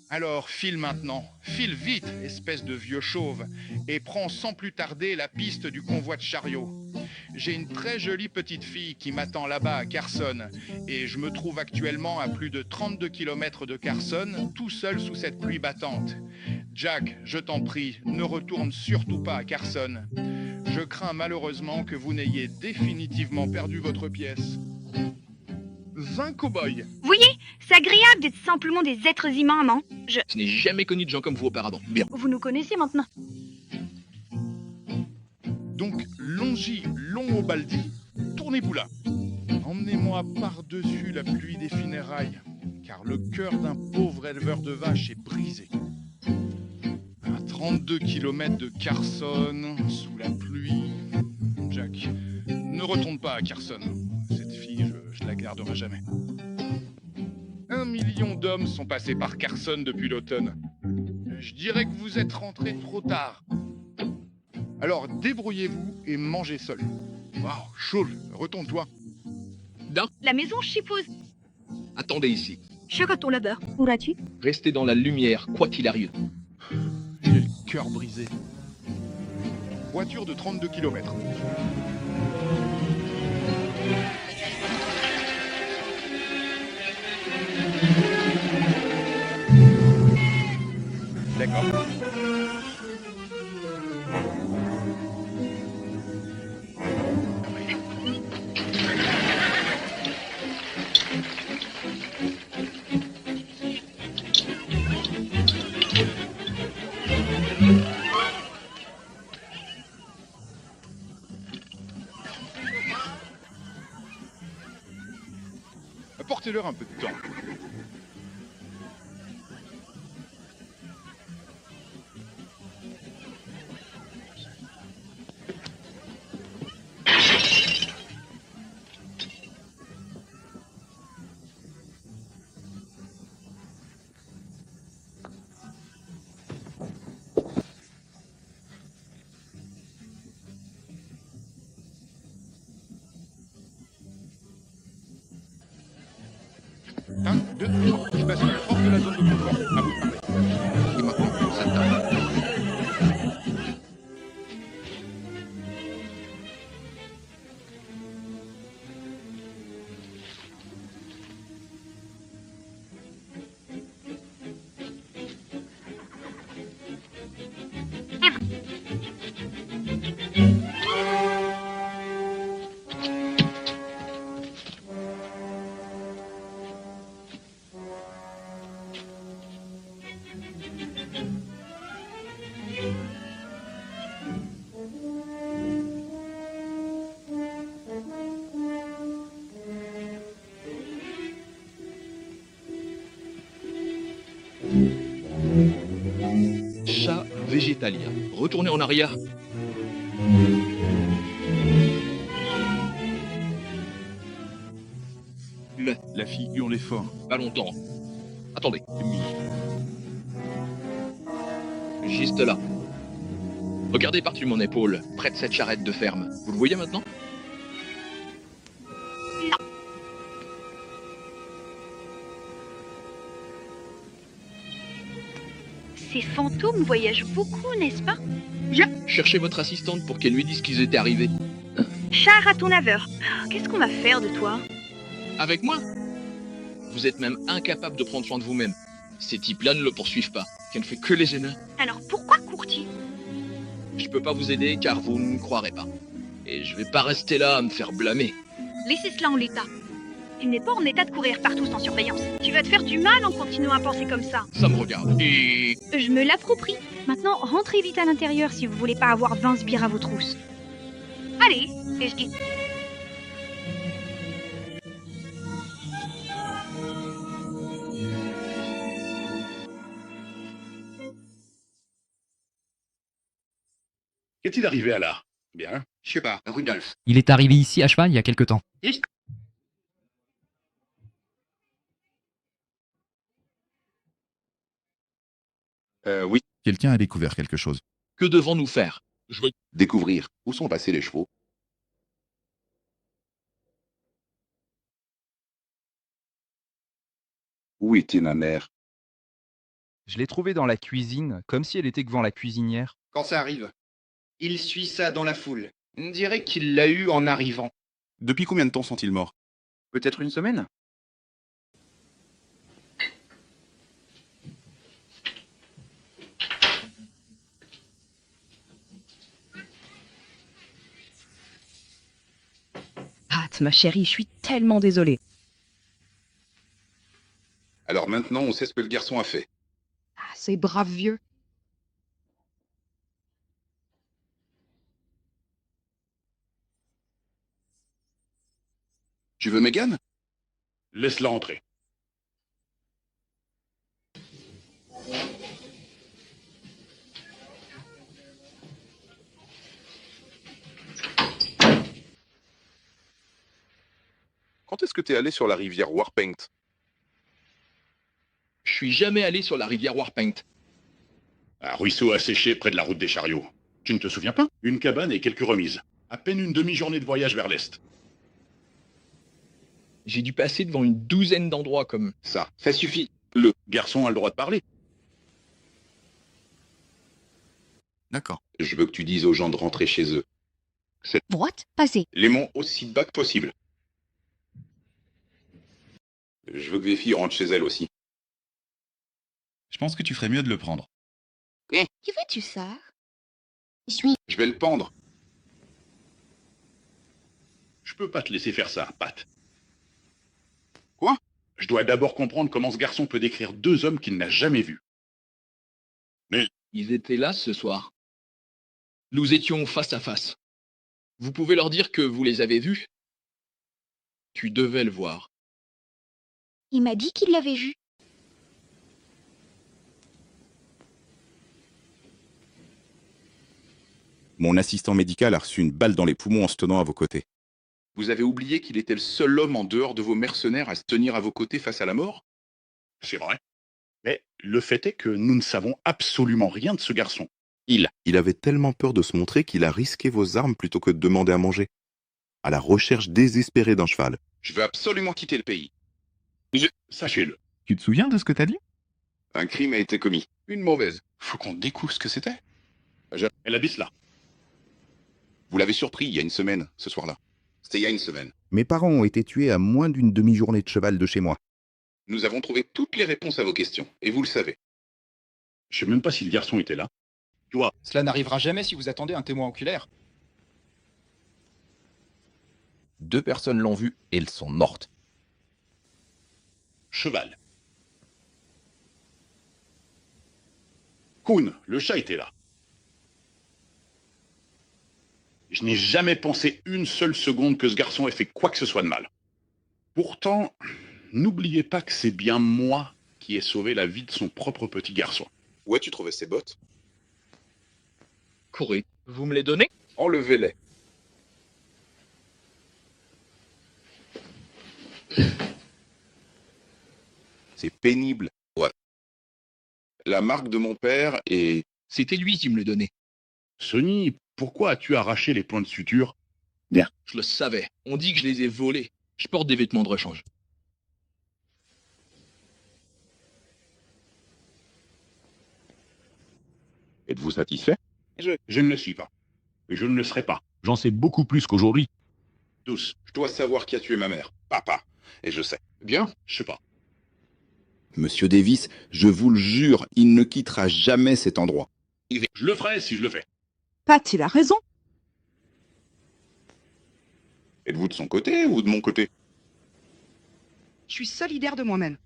Alors, file maintenant. File vite, espèce de vieux chauve, et prends sans plus tarder la piste du convoi de chariot. J'ai une très jolie petite fille qui m'attend là-bas à Carson, et je me trouve actuellement à plus de 32 km de Carson, tout seul sous cette pluie battante. Jack, je t'en prie, ne retourne surtout pas à Carson. Je crains malheureusement que vous n'ayez définitivement perdu votre pièce. 20 cow-boys. Vous voyez, c'est agréable d'être simplement des êtres humains, non? Je n'ai jamais connu de gens comme vous auparavant. Bien. Vous nous connaissez maintenant. Donc, longi, long au baldi, tournez-vous là. Emmenez-moi par-dessus la pluie des funérailles, car le cœur d'un pauvre éleveur de vaches est brisé. À 32 km de Carson, sous la pluie. Jack, ne retourne pas à Carson. Cette fille, je la garderai jamais. 1 million d'hommes sont passés par Carson depuis l'automne. Je dirais que vous êtes rentrés trop tard. Alors débrouillez-vous et mangez seul. Waouh, Shaul, retourne-toi. La maison, je suppose. Attendez ici. Je ton là-bas. Où vas-tu? Restez dans la lumière, quoi qu'il arrive. J'ai le cœur brisé. Voiture de 32 km. D'accord. Apportez-leur un peu de temps. Un, deux, trois. Je bascule hors de la zone de confort. À vous de parler. Et maintenant, ça tape. Chat végétalien. Retournez en arrière. La fille hurlait fort. Pas longtemps. Attendez. Juste là. Regardez par-dessus mon épaule, près de cette charrette de ferme. Vous le voyez maintenant? Ces fantômes voyagent beaucoup, n'est-ce pas? Cherchez votre assistante pour qu'elle lui dise qu'ils étaient arrivés. Char à ton laveur. Qu'est-ce qu'on va faire de toi? Avec moi? Vous êtes même incapable de prendre soin de vous-même. Ces types-là ne le poursuivent pas. Ça ne fait que les gêner. Alors pourquoi court-il? Je peux pas vous aider car vous ne me croirez pas. Et je vais pas rester là à me faire blâmer. Laissez cela en l'état. Tu n'es pas en état de courir partout sans surveillance. Tu vas te faire du mal en continuant à penser comme ça. Ça me regarde. Et... Je me l'approprie. Maintenant, rentrez vite à l'intérieur si vous voulez pas avoir 20 sbires à vos trousses. Allez, fais-je dis. Qu'est-il arrivé à là? Bien. Je sais pas, Rudolf. Il est arrivé ici à cheval il y a quelque temps. Oui. Quelqu'un a découvert quelque chose. Que devons-nous faire? Découvrir où sont passés les chevaux. Où était ma mère? Je l'ai trouvée dans la cuisine, comme si elle était devant la cuisinière. Quand ça arrive, il suit ça dans la foule. On dirait qu'il l'a eu en arrivant. Depuis combien de temps sont-ils morts? Peut-être une semaine? Pat, ma chérie, je suis tellement désolée. Alors maintenant, on sait ce que le garçon a fait. Ah, c'est brave vieux. Tu veux Mégane? Laisse-la entrer. Quand est-ce que t'es allé sur la rivière Warpaint? Je suis jamais allé sur la rivière Warpaint. Un ruisseau asséché près de la route des chariots. Tu ne te souviens pas? Une cabane et quelques remises. À peine une demi-journée de voyage vers l'est. J'ai dû passer devant une douzaine d'endroits comme... Ça suffit. Le garçon a le droit de parler. D'accord. Je veux que tu dises aux gens de rentrer chez eux. Droite, passez. Les monts aussi bas que possible. Je veux que les filles rentrent chez elles aussi. Je pense que tu ferais mieux de le prendre. Qui veux-tu, ça? Je vais le pendre. Je peux pas te laisser faire ça, Pat. Quoi? Je dois d'abord comprendre comment ce garçon peut décrire deux hommes qu'il n'a jamais vus. Mais... Ils étaient là ce soir. Nous étions face à face. Vous pouvez leur dire que vous les avez vus? Tu devais le voir. Il m'a dit qu'il l'avait vu. Mon assistant médical a reçu une balle dans les poumons en se tenant à vos côtés. Vous avez oublié qu'il était le seul homme en dehors de vos mercenaires à se tenir à vos côtés face à la mort? C'est vrai. Mais le fait est que nous ne savons absolument rien de ce garçon. Il avait tellement peur de se montrer qu'il a risqué vos armes plutôt que de demander à manger. À la recherche désespérée d'un cheval. Je veux absolument quitter le pays. Sachez-le. Tu te souviens de ce que t'as dit? Un crime a été commis. Une mauvaise. Faut qu'on découvre ce que c'était. Elle habite là. Vous l'avez surpris il y a une semaine, ce soir-là. C'était il y a une semaine. Mes parents ont été tués à moins d'une demi-journée de cheval de chez moi. Nous avons trouvé toutes les réponses à vos questions, et vous le savez. Je sais même pas si le garçon était là. Tu vois. Cela n'arrivera jamais si vous attendez un témoin oculaire. 2 personnes l'ont vu et elles sont mortes. Cheval. Kuhn, le chat était là. Je n'ai jamais pensé une seule seconde que ce garçon ait fait quoi que ce soit de mal. Pourtant, n'oubliez pas que c'est bien moi qui ai sauvé la vie de son propre petit garçon. Où as-tu trouvé ces bottes? Courez, vous me les donnez? Enlevez-les. C'est pénible. Ouais. La marque de mon père est... C'était lui qui me les donnait. Sonny, pourquoi as-tu arraché les points de suture? Bien. Je le savais. On dit que je les ai volés. Je porte des vêtements de rechange. Êtes-vous satisfait? Je ne le suis pas. Et je ne le serai pas. J'en sais beaucoup plus qu'aujourd'hui. Douce, je dois savoir qui a tué ma mère. Papa. Et je sais. Bien, je sais pas. Monsieur Davis, je vous le jure, il ne quittera jamais cet endroit. Je le ferai si je le fais. Pat, il a raison. Êtes-vous de son côté ou de mon côté? Je suis solidaire de moi-même.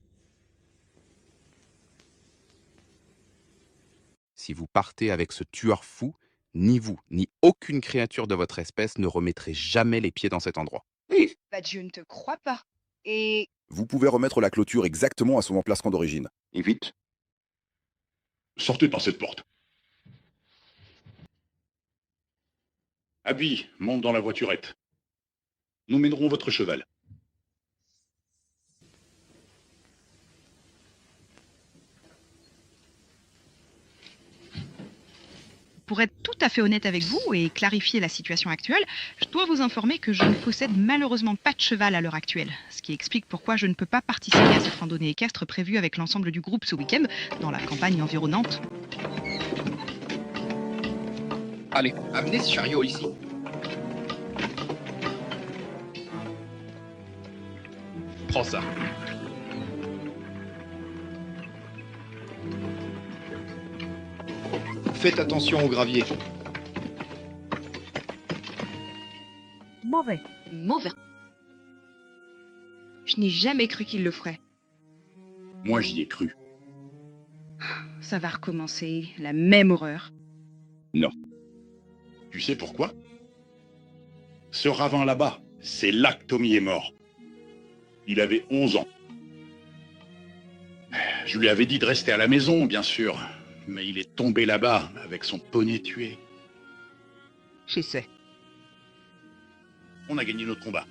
Si vous partez avec ce tueur fou, ni vous, ni aucune créature de votre espèce ne remettrez jamais les pieds dans cet endroit. Bah, je ne te crois pas. Et Vous pouvez remettre la clôture exactement à son emplacement d'origine. Et vite. Sortez par cette porte. Abby, monte dans la voiturette. Nous mènerons votre cheval. Pour être tout à fait honnête avec vous et clarifier la situation actuelle, je dois vous informer que je ne possède malheureusement pas de cheval à l'heure actuelle, ce qui explique pourquoi je ne peux pas participer à cette randonnée équestre prévue avec l'ensemble du groupe ce week-end dans la campagne environnante. Allez, amenez ce chariot ici. Prends ça. Faites attention au gravier. mauvais. Mauvais. Je n'ai jamais cru qu'il le ferait. Moi, j'y ai cru. Ça va recommencer, la même horreur. Non. Tu sais pourquoi? Ce ravin là-bas, c'est là que Tommy est mort. Il avait 11 ans. Je lui avais dit de rester à la maison, bien sûr. Mais il est tombé là-bas, avec son poney tué. Je sais. On a gagné notre combat.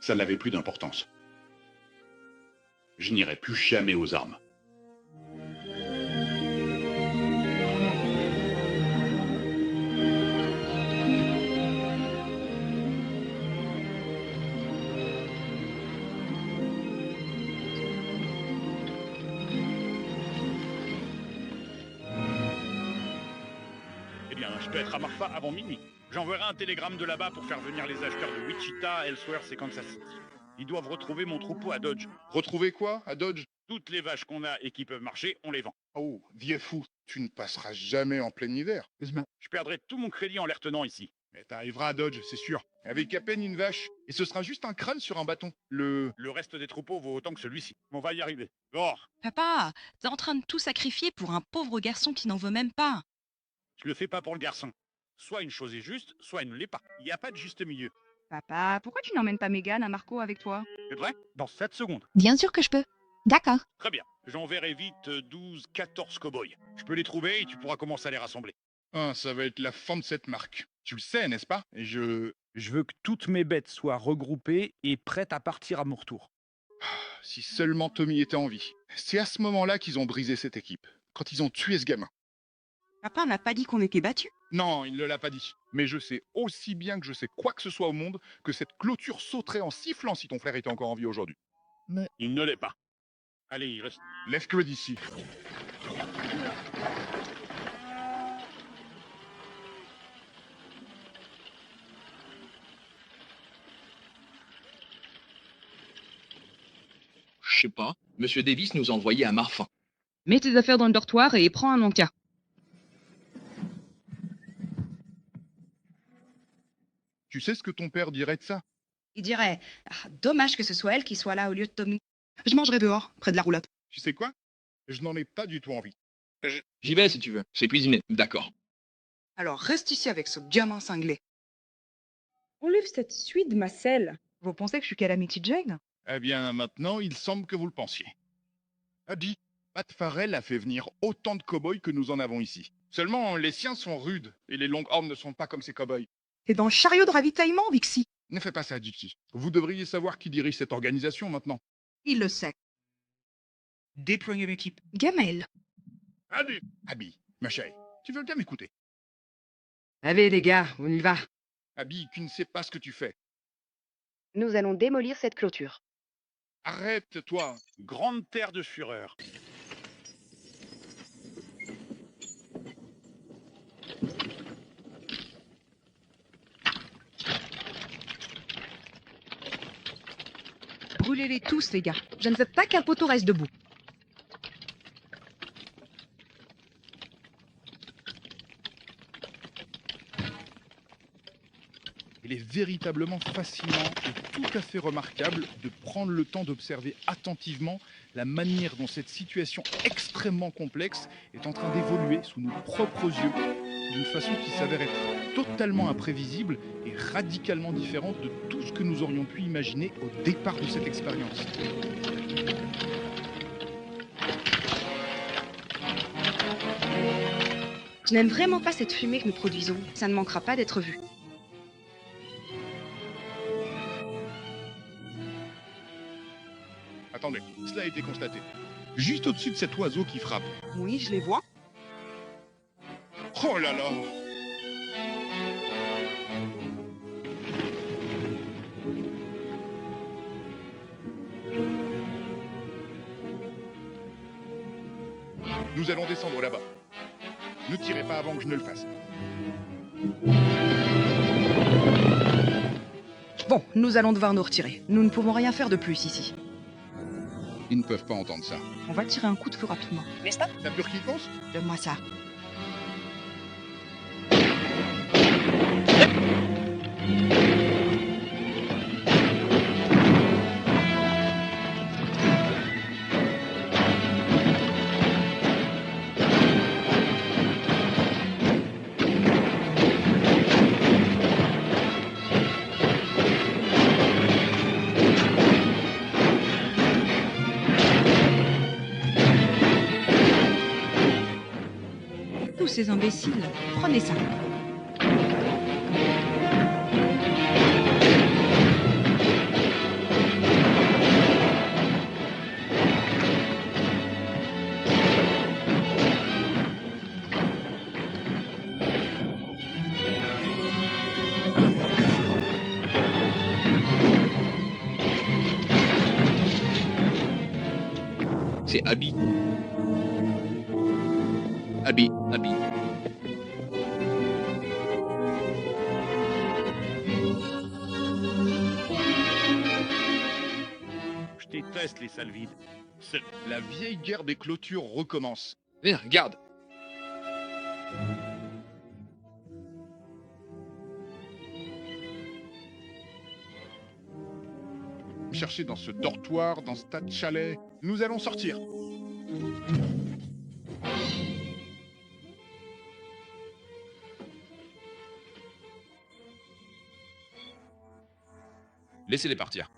Ça n'avait plus d'importance. Je n'irai plus jamais aux armes. Eh bien, je peux être à Marfa avant minuit. J'enverrai un télégramme de là-bas pour faire venir les acheteurs de Wichita, Ellsworth et Kansas City. Ils doivent retrouver mon troupeau à Dodge. Retrouver quoi, à Dodge? Toutes les vaches qu'on a et qui peuvent marcher, on les vend. Oh, vieux fou, tu ne passeras jamais en plein hiver. Je perdrai tout mon crédit en les retenant ici. Mais t'arriveras à Dodge, c'est sûr. Avec à peine une vache. Et ce sera juste un crâne sur un bâton. Le reste des troupeaux vaut autant que celui-ci. On va y arriver. Bon, Papa, t'es en train de tout sacrifier pour un pauvre garçon qui n'en veut même pas. je le fais pas pour le garçon. Soit une chose est juste, soit elle ne l'est pas. Il n'y a pas de juste milieu. Papa, pourquoi tu n'emmènes pas Mégane à Marco avec toi? C'est vrai? Dans 7 secondes. Bien sûr que je peux. D'accord. Très bien. J'enverrai vite 12, 14 cow-boys. Je peux les trouver et tu pourras commencer à les rassembler. Ah, ça va être la fin de cette marque. Tu le sais, n'est-ce pas? Et je veux que toutes mes bêtes soient regroupées et prêtes à partir à mon retour. Si seulement Tommy était en vie. C'est à ce moment-là qu'ils ont brisé cette équipe. Quand ils ont tué ce gamin. Papa n'a pas dit qu'on était battus. Non, il ne l'a pas dit. Mais je sais aussi bien que je sais quoi que ce soit au monde que cette clôture sauterait en sifflant si ton frère était encore en vie aujourd'hui. Mais il ne l'est pas. Allez, il reste. Lève-toi d'ici. Je sais pas. Monsieur Davis nous a envoyé à Marfin. Mets tes affaires dans le dortoir et prends un encas. Tu sais ce que ton père dirait de ça? Il dirait dommage que ce soit elle qui soit là au lieu de Tommy. Je mangerai dehors, près de la roulotte. Tu sais quoi? Je n'en ai pas du tout envie. J'y vais si tu veux. C'est cuisiné. D'accord. Alors reste ici avec ce gamin cinglé. Enlève cette suite, ma selle. Vous pensez que je suis calamity Jane? Eh bien, maintenant, il semble que vous le pensiez. Abby, Pat Farrell a fait venir autant de cow-boys que nous en avons ici. Seulement, les siens sont rudes, et les Longhorns ne sont pas comme ces cow-boys. T'es dans le chariot de ravitaillement, Vixie. Ne fais pas ça, Dixie. Vous devriez savoir qui dirige cette organisation maintenant. Il le sait. Déployez l'équipe. Gamel. Abby, ma chérie, tu veux bien m'écouter? Allez, les gars, on y va. Abby, tu ne sais pas ce que tu fais. Nous allons démolir cette clôture. Arrête, toi. Grande terre de fureur. Brûlez-les tous, les gars. Je ne veux pas qu'un poteau reste debout. Il est véritablement fascinant et tout à fait remarquable de prendre le temps d'observer attentivement la manière dont cette situation extrêmement complexe est en train d'évoluer sous nos propres yeux, d'une façon qui s'avère être totalement imprévisible et radicalement différente de tout ce que nous aurions pu imaginer au départ de cette expérience. Je n'aime vraiment pas cette fumée que nous produisons. Ça ne manquera pas d'être vu. Attendez, cela a été constaté. Juste au-dessus de cet oiseau qui frappe. Oui, je les vois. Oh là là! Nous allons descendre là-bas. Ne tirez pas avant que je ne le fasse. Bon, nous allons devoir nous retirer. Nous ne pouvons rien faire de plus ici. Ils ne peuvent pas entendre ça. On va tirer un coup de feu rapidement. N'est-ce pas? La pure qui pense? Donne-moi ça. Tous ces imbéciles, prenez ça. C'est Abby. Abby. Je déteste les salles vides. La vieille guerre des clôtures recommence. Viens, regarde. Chercher dans ce dortoir, dans ce tas de chalets. Nous allons sortir. Laissez-les partir.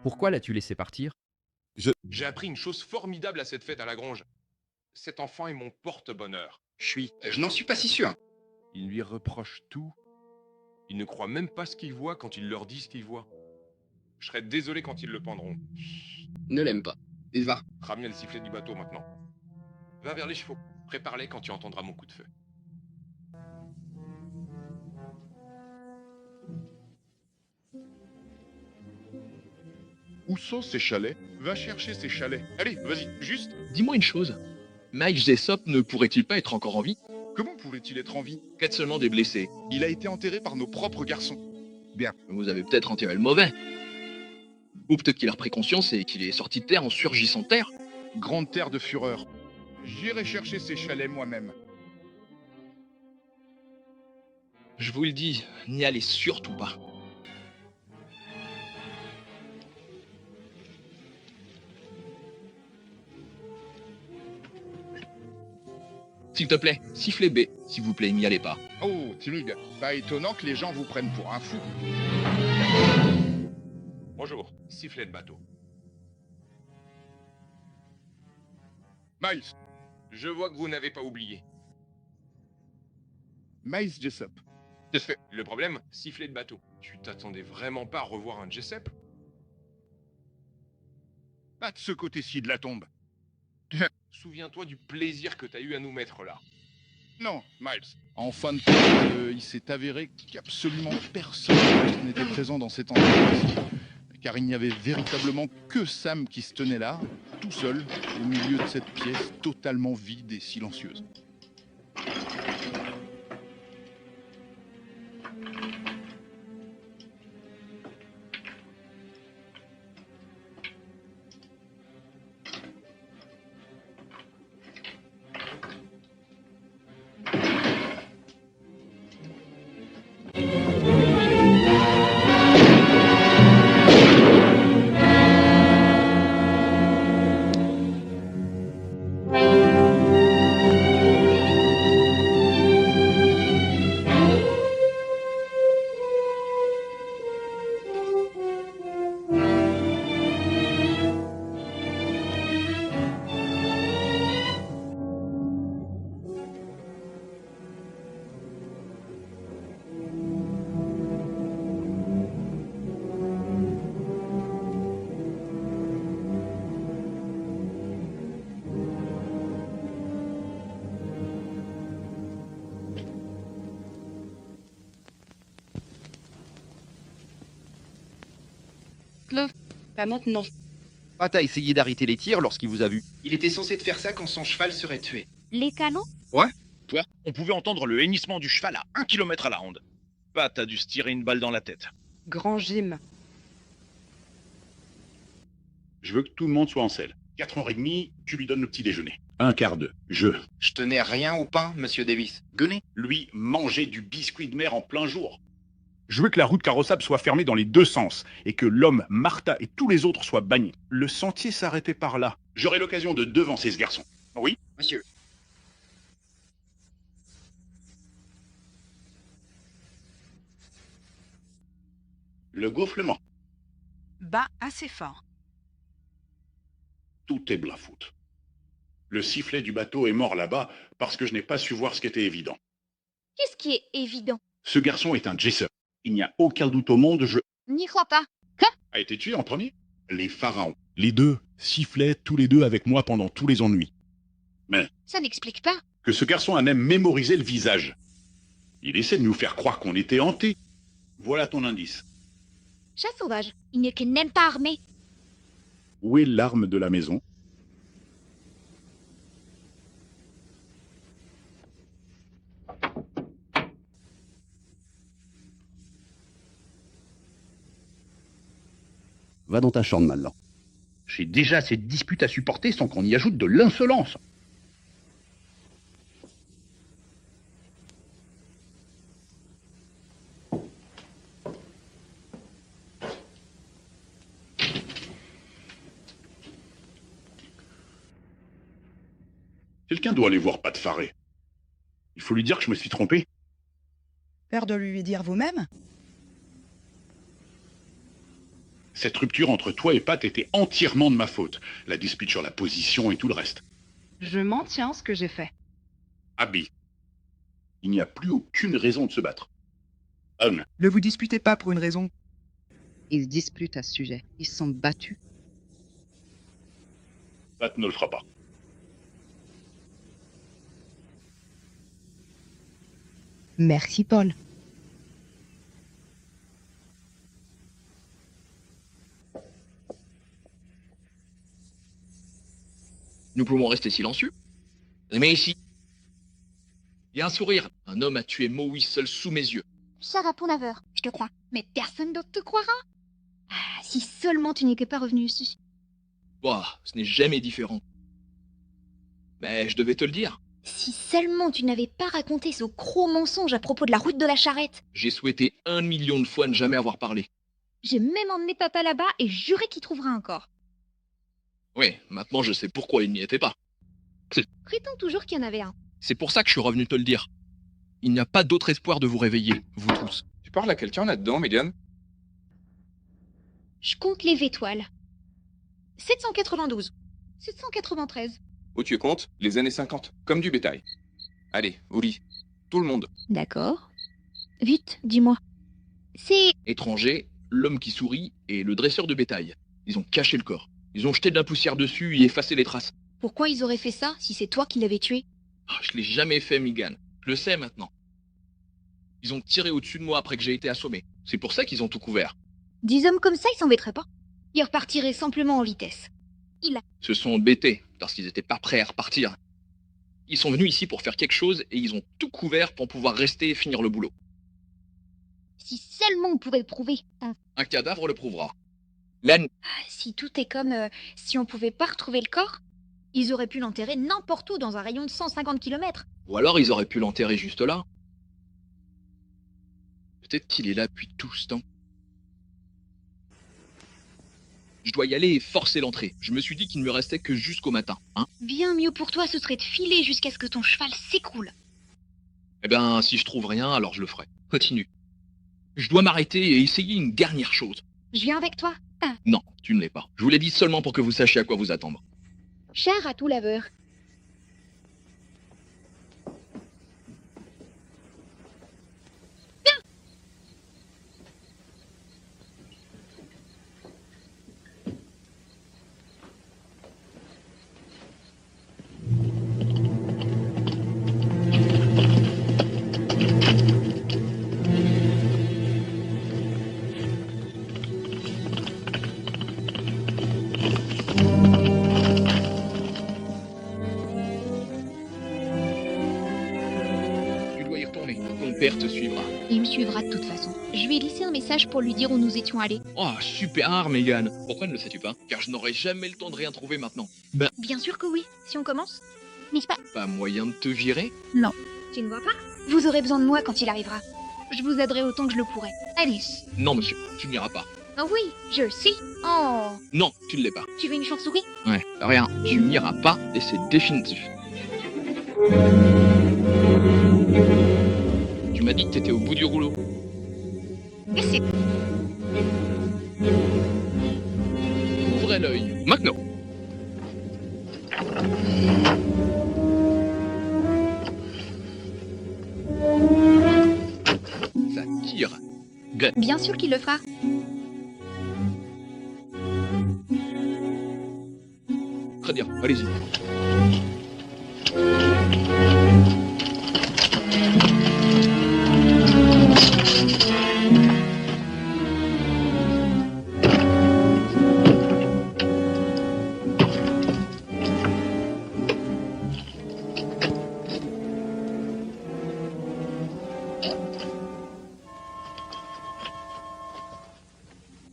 Pourquoi l'as-tu laissé partir? J'ai appris une chose formidable à cette fête à la grange. Cet enfant est mon porte-bonheur. Je n'en suis pas si sûr. Ils lui reprochent tout. Ils ne croient même pas ce qu'ils voient quand ils leur disent ce qu'ils voient. Je serais désolé quand ils le pendront. Ne l'aime pas. Et va. Ramenez le sifflet du bateau maintenant. Va vers les chevaux. Prépare-les quand tu entendras mon coup de feu. Où sont ces chalets? Va chercher ces chalets. Allez, vas-y, juste. Dis-moi une chose. Mike Jessup ne pourrait-il pas être encore en vie? Comment pourrait-il être en vie? Qu'être seulement des blessés. Il a été enterré par nos propres garçons. Bien. Vous avez peut-être enterré le mauvais. Ou peut-être qu'il a repris conscience et qu'il est sorti de terre en surgissant de terre. Grande terre de fureur. J'irai chercher ces chalets moi-même. Je vous le dis, n'y allez surtout pas. S'il te plaît, sifflez B, s'il vous plaît, n'y allez pas. Oh, timide. Pas étonnant que les gens vous prennent pour un fou. Bonjour, sifflet de bateau. Miles. Je vois que vous n'avez pas oublié. Miles Jessup. Le problème, sifflet de bateau. Tu t'attendais vraiment pas à revoir un Jessup? Pas de ce côté-ci de la tombe. Souviens-toi du plaisir que t'as eu à nous mettre là. Non, Miles. En fin de compte, il s'est avéré qu'absolument personne n'était présent dans cet endroit. Car il n'y avait véritablement que Sam qui se tenait là, tout seul, au milieu de cette pièce totalement vide et silencieuse. Pas maintenant. Pat a essayé d'arrêter les tirs lorsqu'il vous a vu. Il était censé de faire ça quand son cheval serait tué. Les canons? Ouais. Toi, on pouvait entendre le hennissement du cheval à 1 km à la ronde. Pat a dû se tirer une balle dans la tête. Grand Jim. Je veux que tout le monde soit en selle. 4h30, tu lui donnes le petit déjeuner. Un quart d'heure. Je tenais rien au pain, monsieur Davis. Guenez. Lui, manger du biscuit de mer en plein jour. Je veux que la route carrossable soit fermée dans les deux sens et que l'homme, Martha et tous les autres soient bannis. Le sentier s'arrêtait par là. J'aurai l'occasion de devancer ce garçon. Oui? Monsieur. Le gonflement. Bas assez fort. Tout est blafoute. Le sifflet du bateau est mort là-bas parce que je n'ai pas su voir ce qui était évident. Qu'est-ce qui est évident? Ce garçon est un Jessup. Il n'y a aucun doute au monde, N'y crois pas. A été tué en premier? Les pharaons. Les deux sifflaient tous les deux avec moi pendant tous les ennuis. Mais Ça n'explique pas. que ce garçon a même mémorisé le visage. Il essaie de nous faire croire qu'on était hantés. Voilà ton indice. Chat sauvage, il n'est que n'aime pas armé. Où est l'arme de la maison? Va dans ta chambre maintenant. J'ai déjà cette dispute à supporter sans qu'on y ajoute de l'insolence. Quelqu'un doit aller voir Pat Faré. Il faut lui dire que je me suis trompé. Peur de lui dire vous-même? Cette rupture entre toi et Pat était entièrement de ma faute. La dispute sur la position et tout le reste. Je maintiens ce que j'ai fait. Abby, il n'y a plus aucune raison de se battre. Anne, Ne vous disputez pas pour une raison. Ils se disputent à ce sujet. Ils se sont battus. Pat ne le fera pas. Merci, Paul. Nous pouvons rester silencieux. Mais ici, il y a un sourire. Un homme a tué Mo Whistle sous mes yeux. Sarah Laveur, je te crois. Mais personne d'autre te croira. Ah, si seulement tu n'étais pas revenu ici. Ouah, ce n'est jamais différent. Mais je devais te le dire. Si seulement tu n'avais pas raconté ce gros mensonge à propos de la route de la charrette. J'ai souhaité 1 million de fois ne jamais avoir parlé. J'ai même emmené papa là-bas et juré qu'il trouvera un corps. Oui, maintenant je sais pourquoi il n'y était pas. Prétends toujours qu'il y en avait un. C'est pour ça que je suis revenu te le dire. Il n'y a pas d'autre espoir de vous réveiller, vous tous. Tu parles à quelqu'un là-dedans, Megan? Je compte les étoiles. 792. 793. Où tu comptes? Les années 50, comme du bétail. Allez, au lit. Tout le monde. D'accord. Vite, dis-moi. C'est... Étranger, l'homme qui sourit et le dresseur de bétail. Ils ont caché le corps. Ils ont jeté de la poussière dessus et effacé les traces. Pourquoi ils auraient fait ça si c'est toi qui l'avais tué? Je l'ai jamais fait, Megan. Je le sais maintenant. Ils ont tiré au-dessus de moi après que j'ai été assommé. C'est pour ça qu'ils ont tout couvert. 10 hommes comme ça, ils s'embêteraient pas. Ils repartiraient simplement en vitesse. Se sont embêtés parce qu'ils n'étaient pas prêts à repartir. Ils sont venus ici pour faire quelque chose et ils ont tout couvert pour pouvoir rester et finir le boulot. Si seulement on pouvait le prouver. Un cadavre le prouvera. Len, Si tout est comme si on pouvait pas retrouver le corps, ils auraient pu l'enterrer n'importe où dans un rayon de 150 km. ou alors ils auraient pu l'enterrer juste là. Peut-être qu'il est là depuis tout ce temps. Je dois y aller et forcer l'entrée. Je me suis dit qu'il ne me restait que jusqu'au matin, hein. Bien mieux pour toi, ce serait de filer jusqu'à ce que ton cheval s'écroule. Eh ben, si je trouve rien, alors je le ferai. Continue. Je dois m'arrêter et essayer une dernière chose. Je viens avec toi. Non, tu ne l'es pas. Je vous l'ai dit seulement pour que vous sachiez à quoi vous attendre. Cher à tout laveur. Tu dois y retourner. Ton père te suivra. Il me suivra de toute façon. Je vais laisser un message pour lui dire où nous étions allés. Oh, super, Megan. Pourquoi ne le sais-tu pas? Car je n'aurai jamais le temps de rien trouver maintenant. Ben, Bien sûr que oui, si on commence. N'est-ce pas? pas moyen de te virer? Non. Tu ne vois pas? Vous aurez besoin de moi quand il arrivera. Je vous aiderai autant que je le pourrai. Allez. Non, monsieur, tu n'iras pas. Oh oui, je le sais. Oh, Non, tu ne l'es pas. tu veux une chauve-souris? Ouais, rien. Tu n'iras pas et c'est définitif. Tu m'as dit que t'étais au bout du rouleau. Et c'est... Ouvrez l'œil. Maintenant. Ça tire. Good. Bien sûr qu'il le fera. Très bien, allez-y.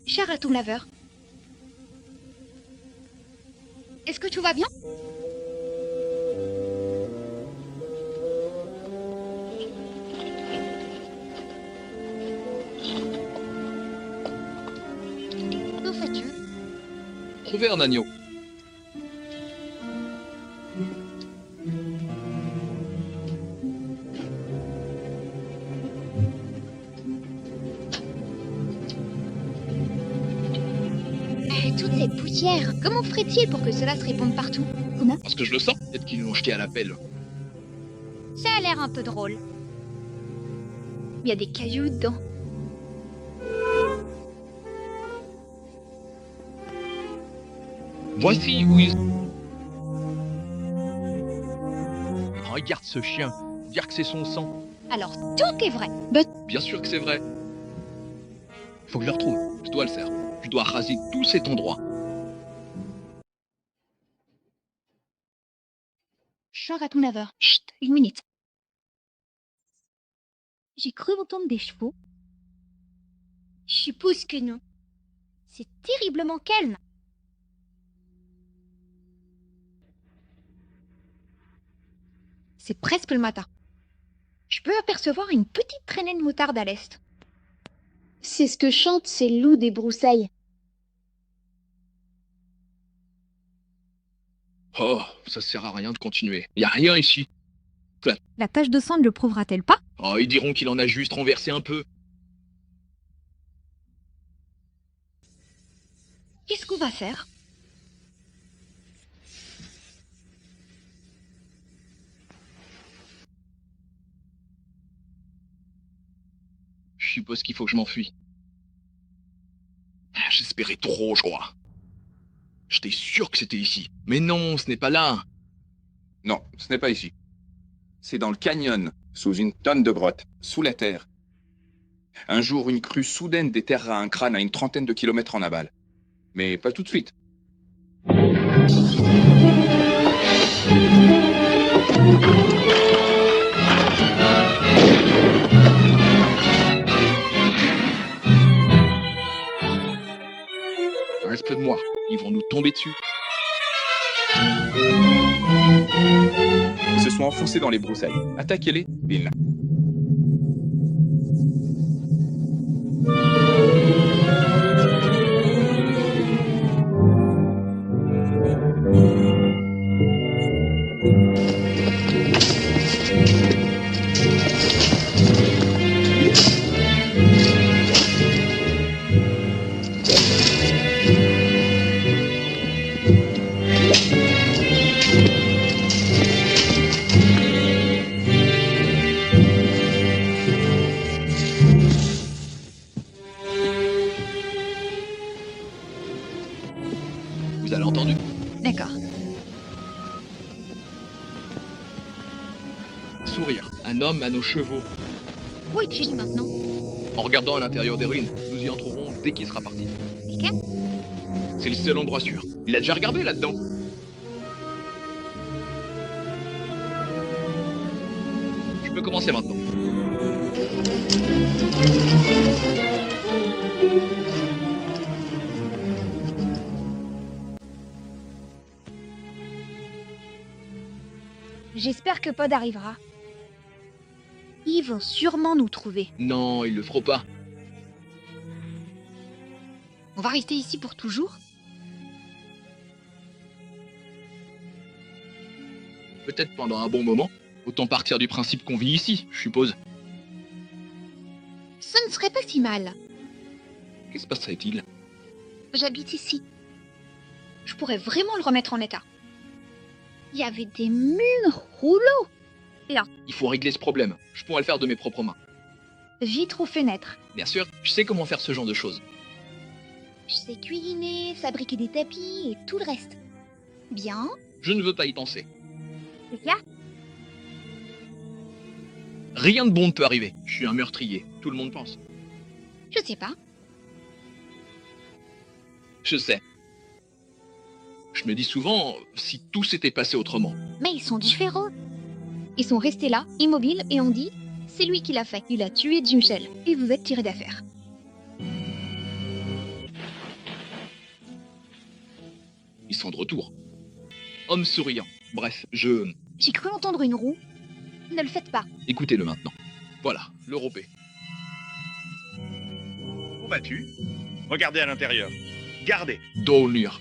Cher à ton laveur. Est-ce que tout va bien? Que fais-tu? Trouver un agneau. Toute cette poussière, comment ferait-il pour que cela se réponde partout? Comment? Parce que je le sens. Peut-être qu'ils l'ont jeté à la pelle. Ça a l'air un peu drôle. Il y a des cailloux dedans. Voici où ils... Regarde ce chien. Dire que c'est son sang. Alors tout est vrai. Bien sûr que c'est vrai. Faut que je le retrouve. Je dois le faire. Je dois raser tout cet endroit. Chant à ton laveur. Chut, 1 minute. J'ai cru entendre des chevaux. Je suppose que non. C'est terriblement calme. C'est presque le matin. Je peux apercevoir une petite traînée de moutarde à l'est. C'est ce que chantent ces loups des broussailles. Oh, ça sert à rien de continuer. Y a rien ici. La tache de sang ne le prouvera-t-elle pas? Oh, ils diront qu'il en a juste renversé un peu. Qu'est-ce qu'on va faire? Je suppose qu'il faut que je m'enfuis. J'espérais trop, je crois. J'étais sûr que c'était ici. Mais non, ce n'est pas là. Non, ce n'est pas ici. C'est dans le canyon, sous une tonne de grottes, sous la terre. Un jour, une crue soudaine déterra un crâne à une trentaine de kilomètres en aval. Mais pas tout de suite. Reste près de moi. Ils vont nous tomber dessus. Ils se sont enfoncés dans les broussailles. Attaquez-les, Bill. Vous avez entendu? D'accord. Sourire. Un homme à nos chevaux. Où est-il maintenant? En regardant à l'intérieur des ruines, nous y entrerons dès qu'il sera parti. Lesquels? C'est le seul endroit sûr. Il a déjà regardé là-dedans. Je peux commencer maintenant. J'espère que Pod arrivera. Ils vont sûrement nous trouver. Non, il le fera pas. On va rester ici pour toujours? Peut-être pendant un bon moment. Autant partir du principe qu'on vit ici, je suppose. Ce ne serait pas si mal. Qu'est-ce que se passerait-il? J'habite ici. Je pourrais vraiment le remettre en état. Il y avait des murs rouleaux. Là, Il faut régler ce problème. Je pourrais le faire de mes propres mains. vitres aux fenêtres. Bien sûr, je sais comment faire ce genre de choses. Je sais cuisiner, fabriquer des tapis et tout le reste. Bien. Je ne veux pas y penser. C'est ça? Rien de bon ne peut arriver. Je suis un meurtrier. Tout le monde pense. Je sais pas. Je sais. Je me dis souvent, si tout s'était passé autrement. Mais ils sont différents. Ils sont restés là, immobiles, et on dit, c'est lui qui l'a fait. Il a tué Jim Shell. Et vous êtes tiré d'affaire. Ils sont de retour. Homme souriant. Bref, je... J'ai cru entendre une roue. Ne le faites pas. Écoutez-le maintenant. Voilà, l'Europé. Où vas-tu? Regardez à l'intérieur. Gardez. Dos au mur.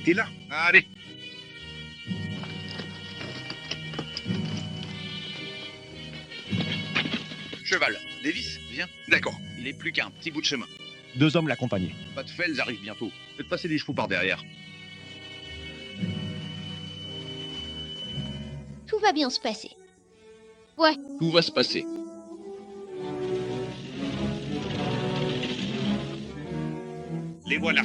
T'es là. Allez. Cheval. Davis, viens. D'accord. Il est plus qu'un petit bout de chemin. 2 hommes l'accompagnaient. Pas de Fels arrive bientôt. Faites passer les chevaux par derrière. Tout va bien se passer. Ouais, Tout va se passer. Les voilà.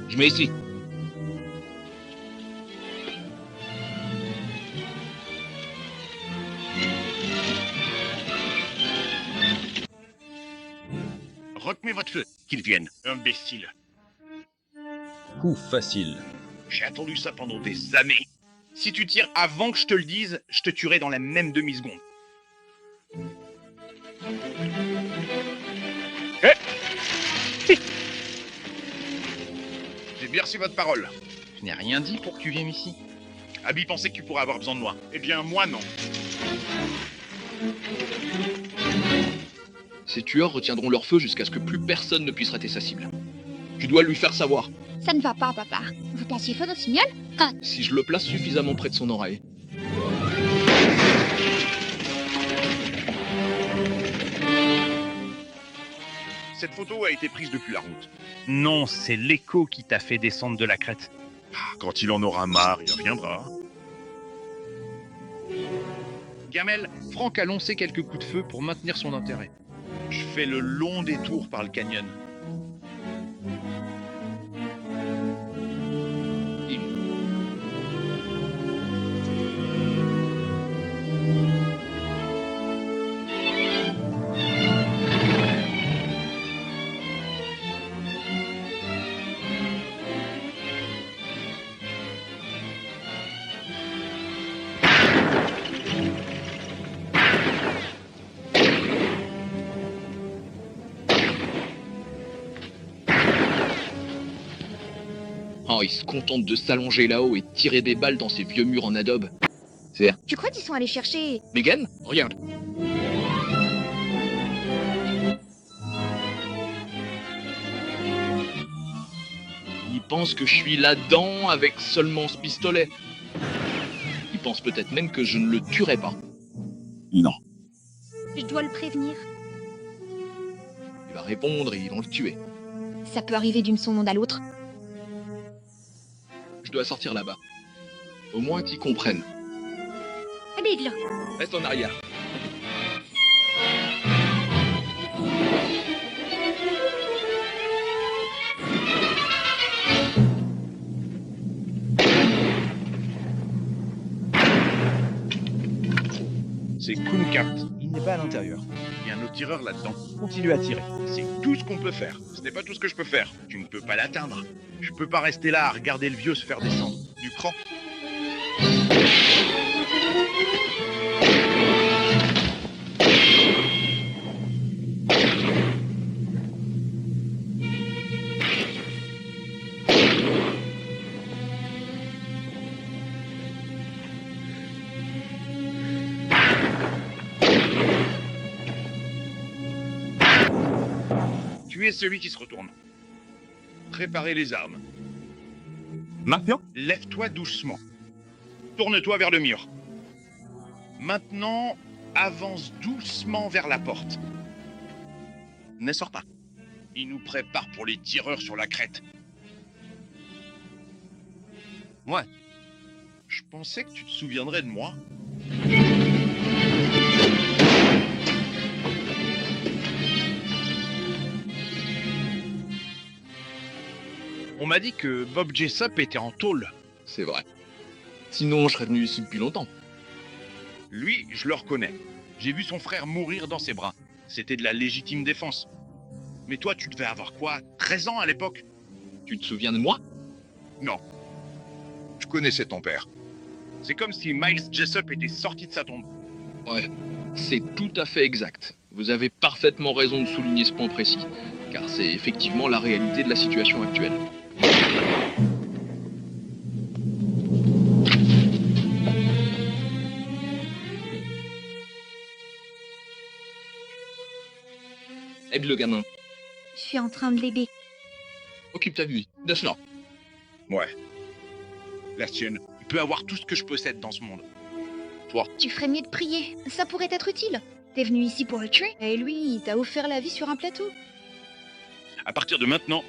Je mets ici. Retenez votre feu. Qu'ils viennent, imbécile. Coup facile. J'ai attendu ça pendant des années. Si tu tires avant que je te le dise, je te tuerai dans la même demi-seconde. J'ai bien reçu votre parole. Je n'ai rien dit pour que tu viennes ici. Abby pensait que tu pourrais avoir besoin de moi. Eh bien, moi non. Ces tueurs retiendront leur feu jusqu'à ce que plus personne ne puisse rater sa cible. Tu dois lui faire savoir. ça ne va pas, papa. Vous placez feu au signal? Ah, Si je le place suffisamment près de son oreille. Cette photo a été prise depuis la route. Non, c'est l'écho qui t'a fait descendre de la crête. Quand il en aura marre, il reviendra. Gamel, Franck a lancé quelques coups de feu pour maintenir son intérêt. Je fais le long détour par le canyon. Oh, il se contente de s'allonger là-haut et tirer des balles dans ces vieux murs en adobe. C'est... tu crois qu'ils sont allés chercher... Megan, regarde. Il pense que je suis là-dedans avec seulement ce pistolet. Il pense peut-être même que je ne le tuerai pas. Non. Je dois le prévenir. Il va répondre et ils vont le tuer. Ça peut arriver d'une seconde à l'autre. Je dois sortir là-bas. Au moins qu'ils comprennent. Biggle. Reste en arrière. C'est Kumkat. Il n'est pas à l'intérieur. Il y a un autre tireur là-dedans. Continue à tirer. C'est tout ce qu'on peut faire. Ce n'est pas tout ce que je peux faire. Tu ne peux pas l'atteindre. Je peux pas rester là à regarder le vieux se faire descendre. Du cran. Tuez celui qui se retourne. Préparez les armes. Maintenant? Lève-toi doucement. Tourne-toi vers le mur. Maintenant, avance doucement vers la porte. Ne sors pas. Il nous prépare pour les tireurs sur la crête. Ouais. Je pensais que tu te souviendrais de moi. On m'a dit que Bob Jessup était en tôle. C'est vrai. Sinon, je serais venu ici depuis longtemps. Lui, je le reconnais. J'ai vu son frère mourir dans ses bras. C'était de la légitime défense. Mais toi, tu devais avoir quoi, 13 ans à l'époque? Tu te souviens de moi? Non. Je connaissais ton père. C'est comme si Miles Jessup était sorti de sa tombe. Ouais, c'est tout à fait exact. Vous avez parfaitement raison de souligner ce point précis, car c'est effectivement la réalité de la situation actuelle. Aide le gamin. Je suis en train de l'aider. Occupe ta vie. Daphne. Ouais. La sienne. Il peut avoir tout ce que je possède dans ce monde. Toi. Tu ferais mieux de prier. Ça pourrait être utile. T'es venu ici pour le tuer et lui, il t'a offert la vie sur un plateau. À partir de maintenant,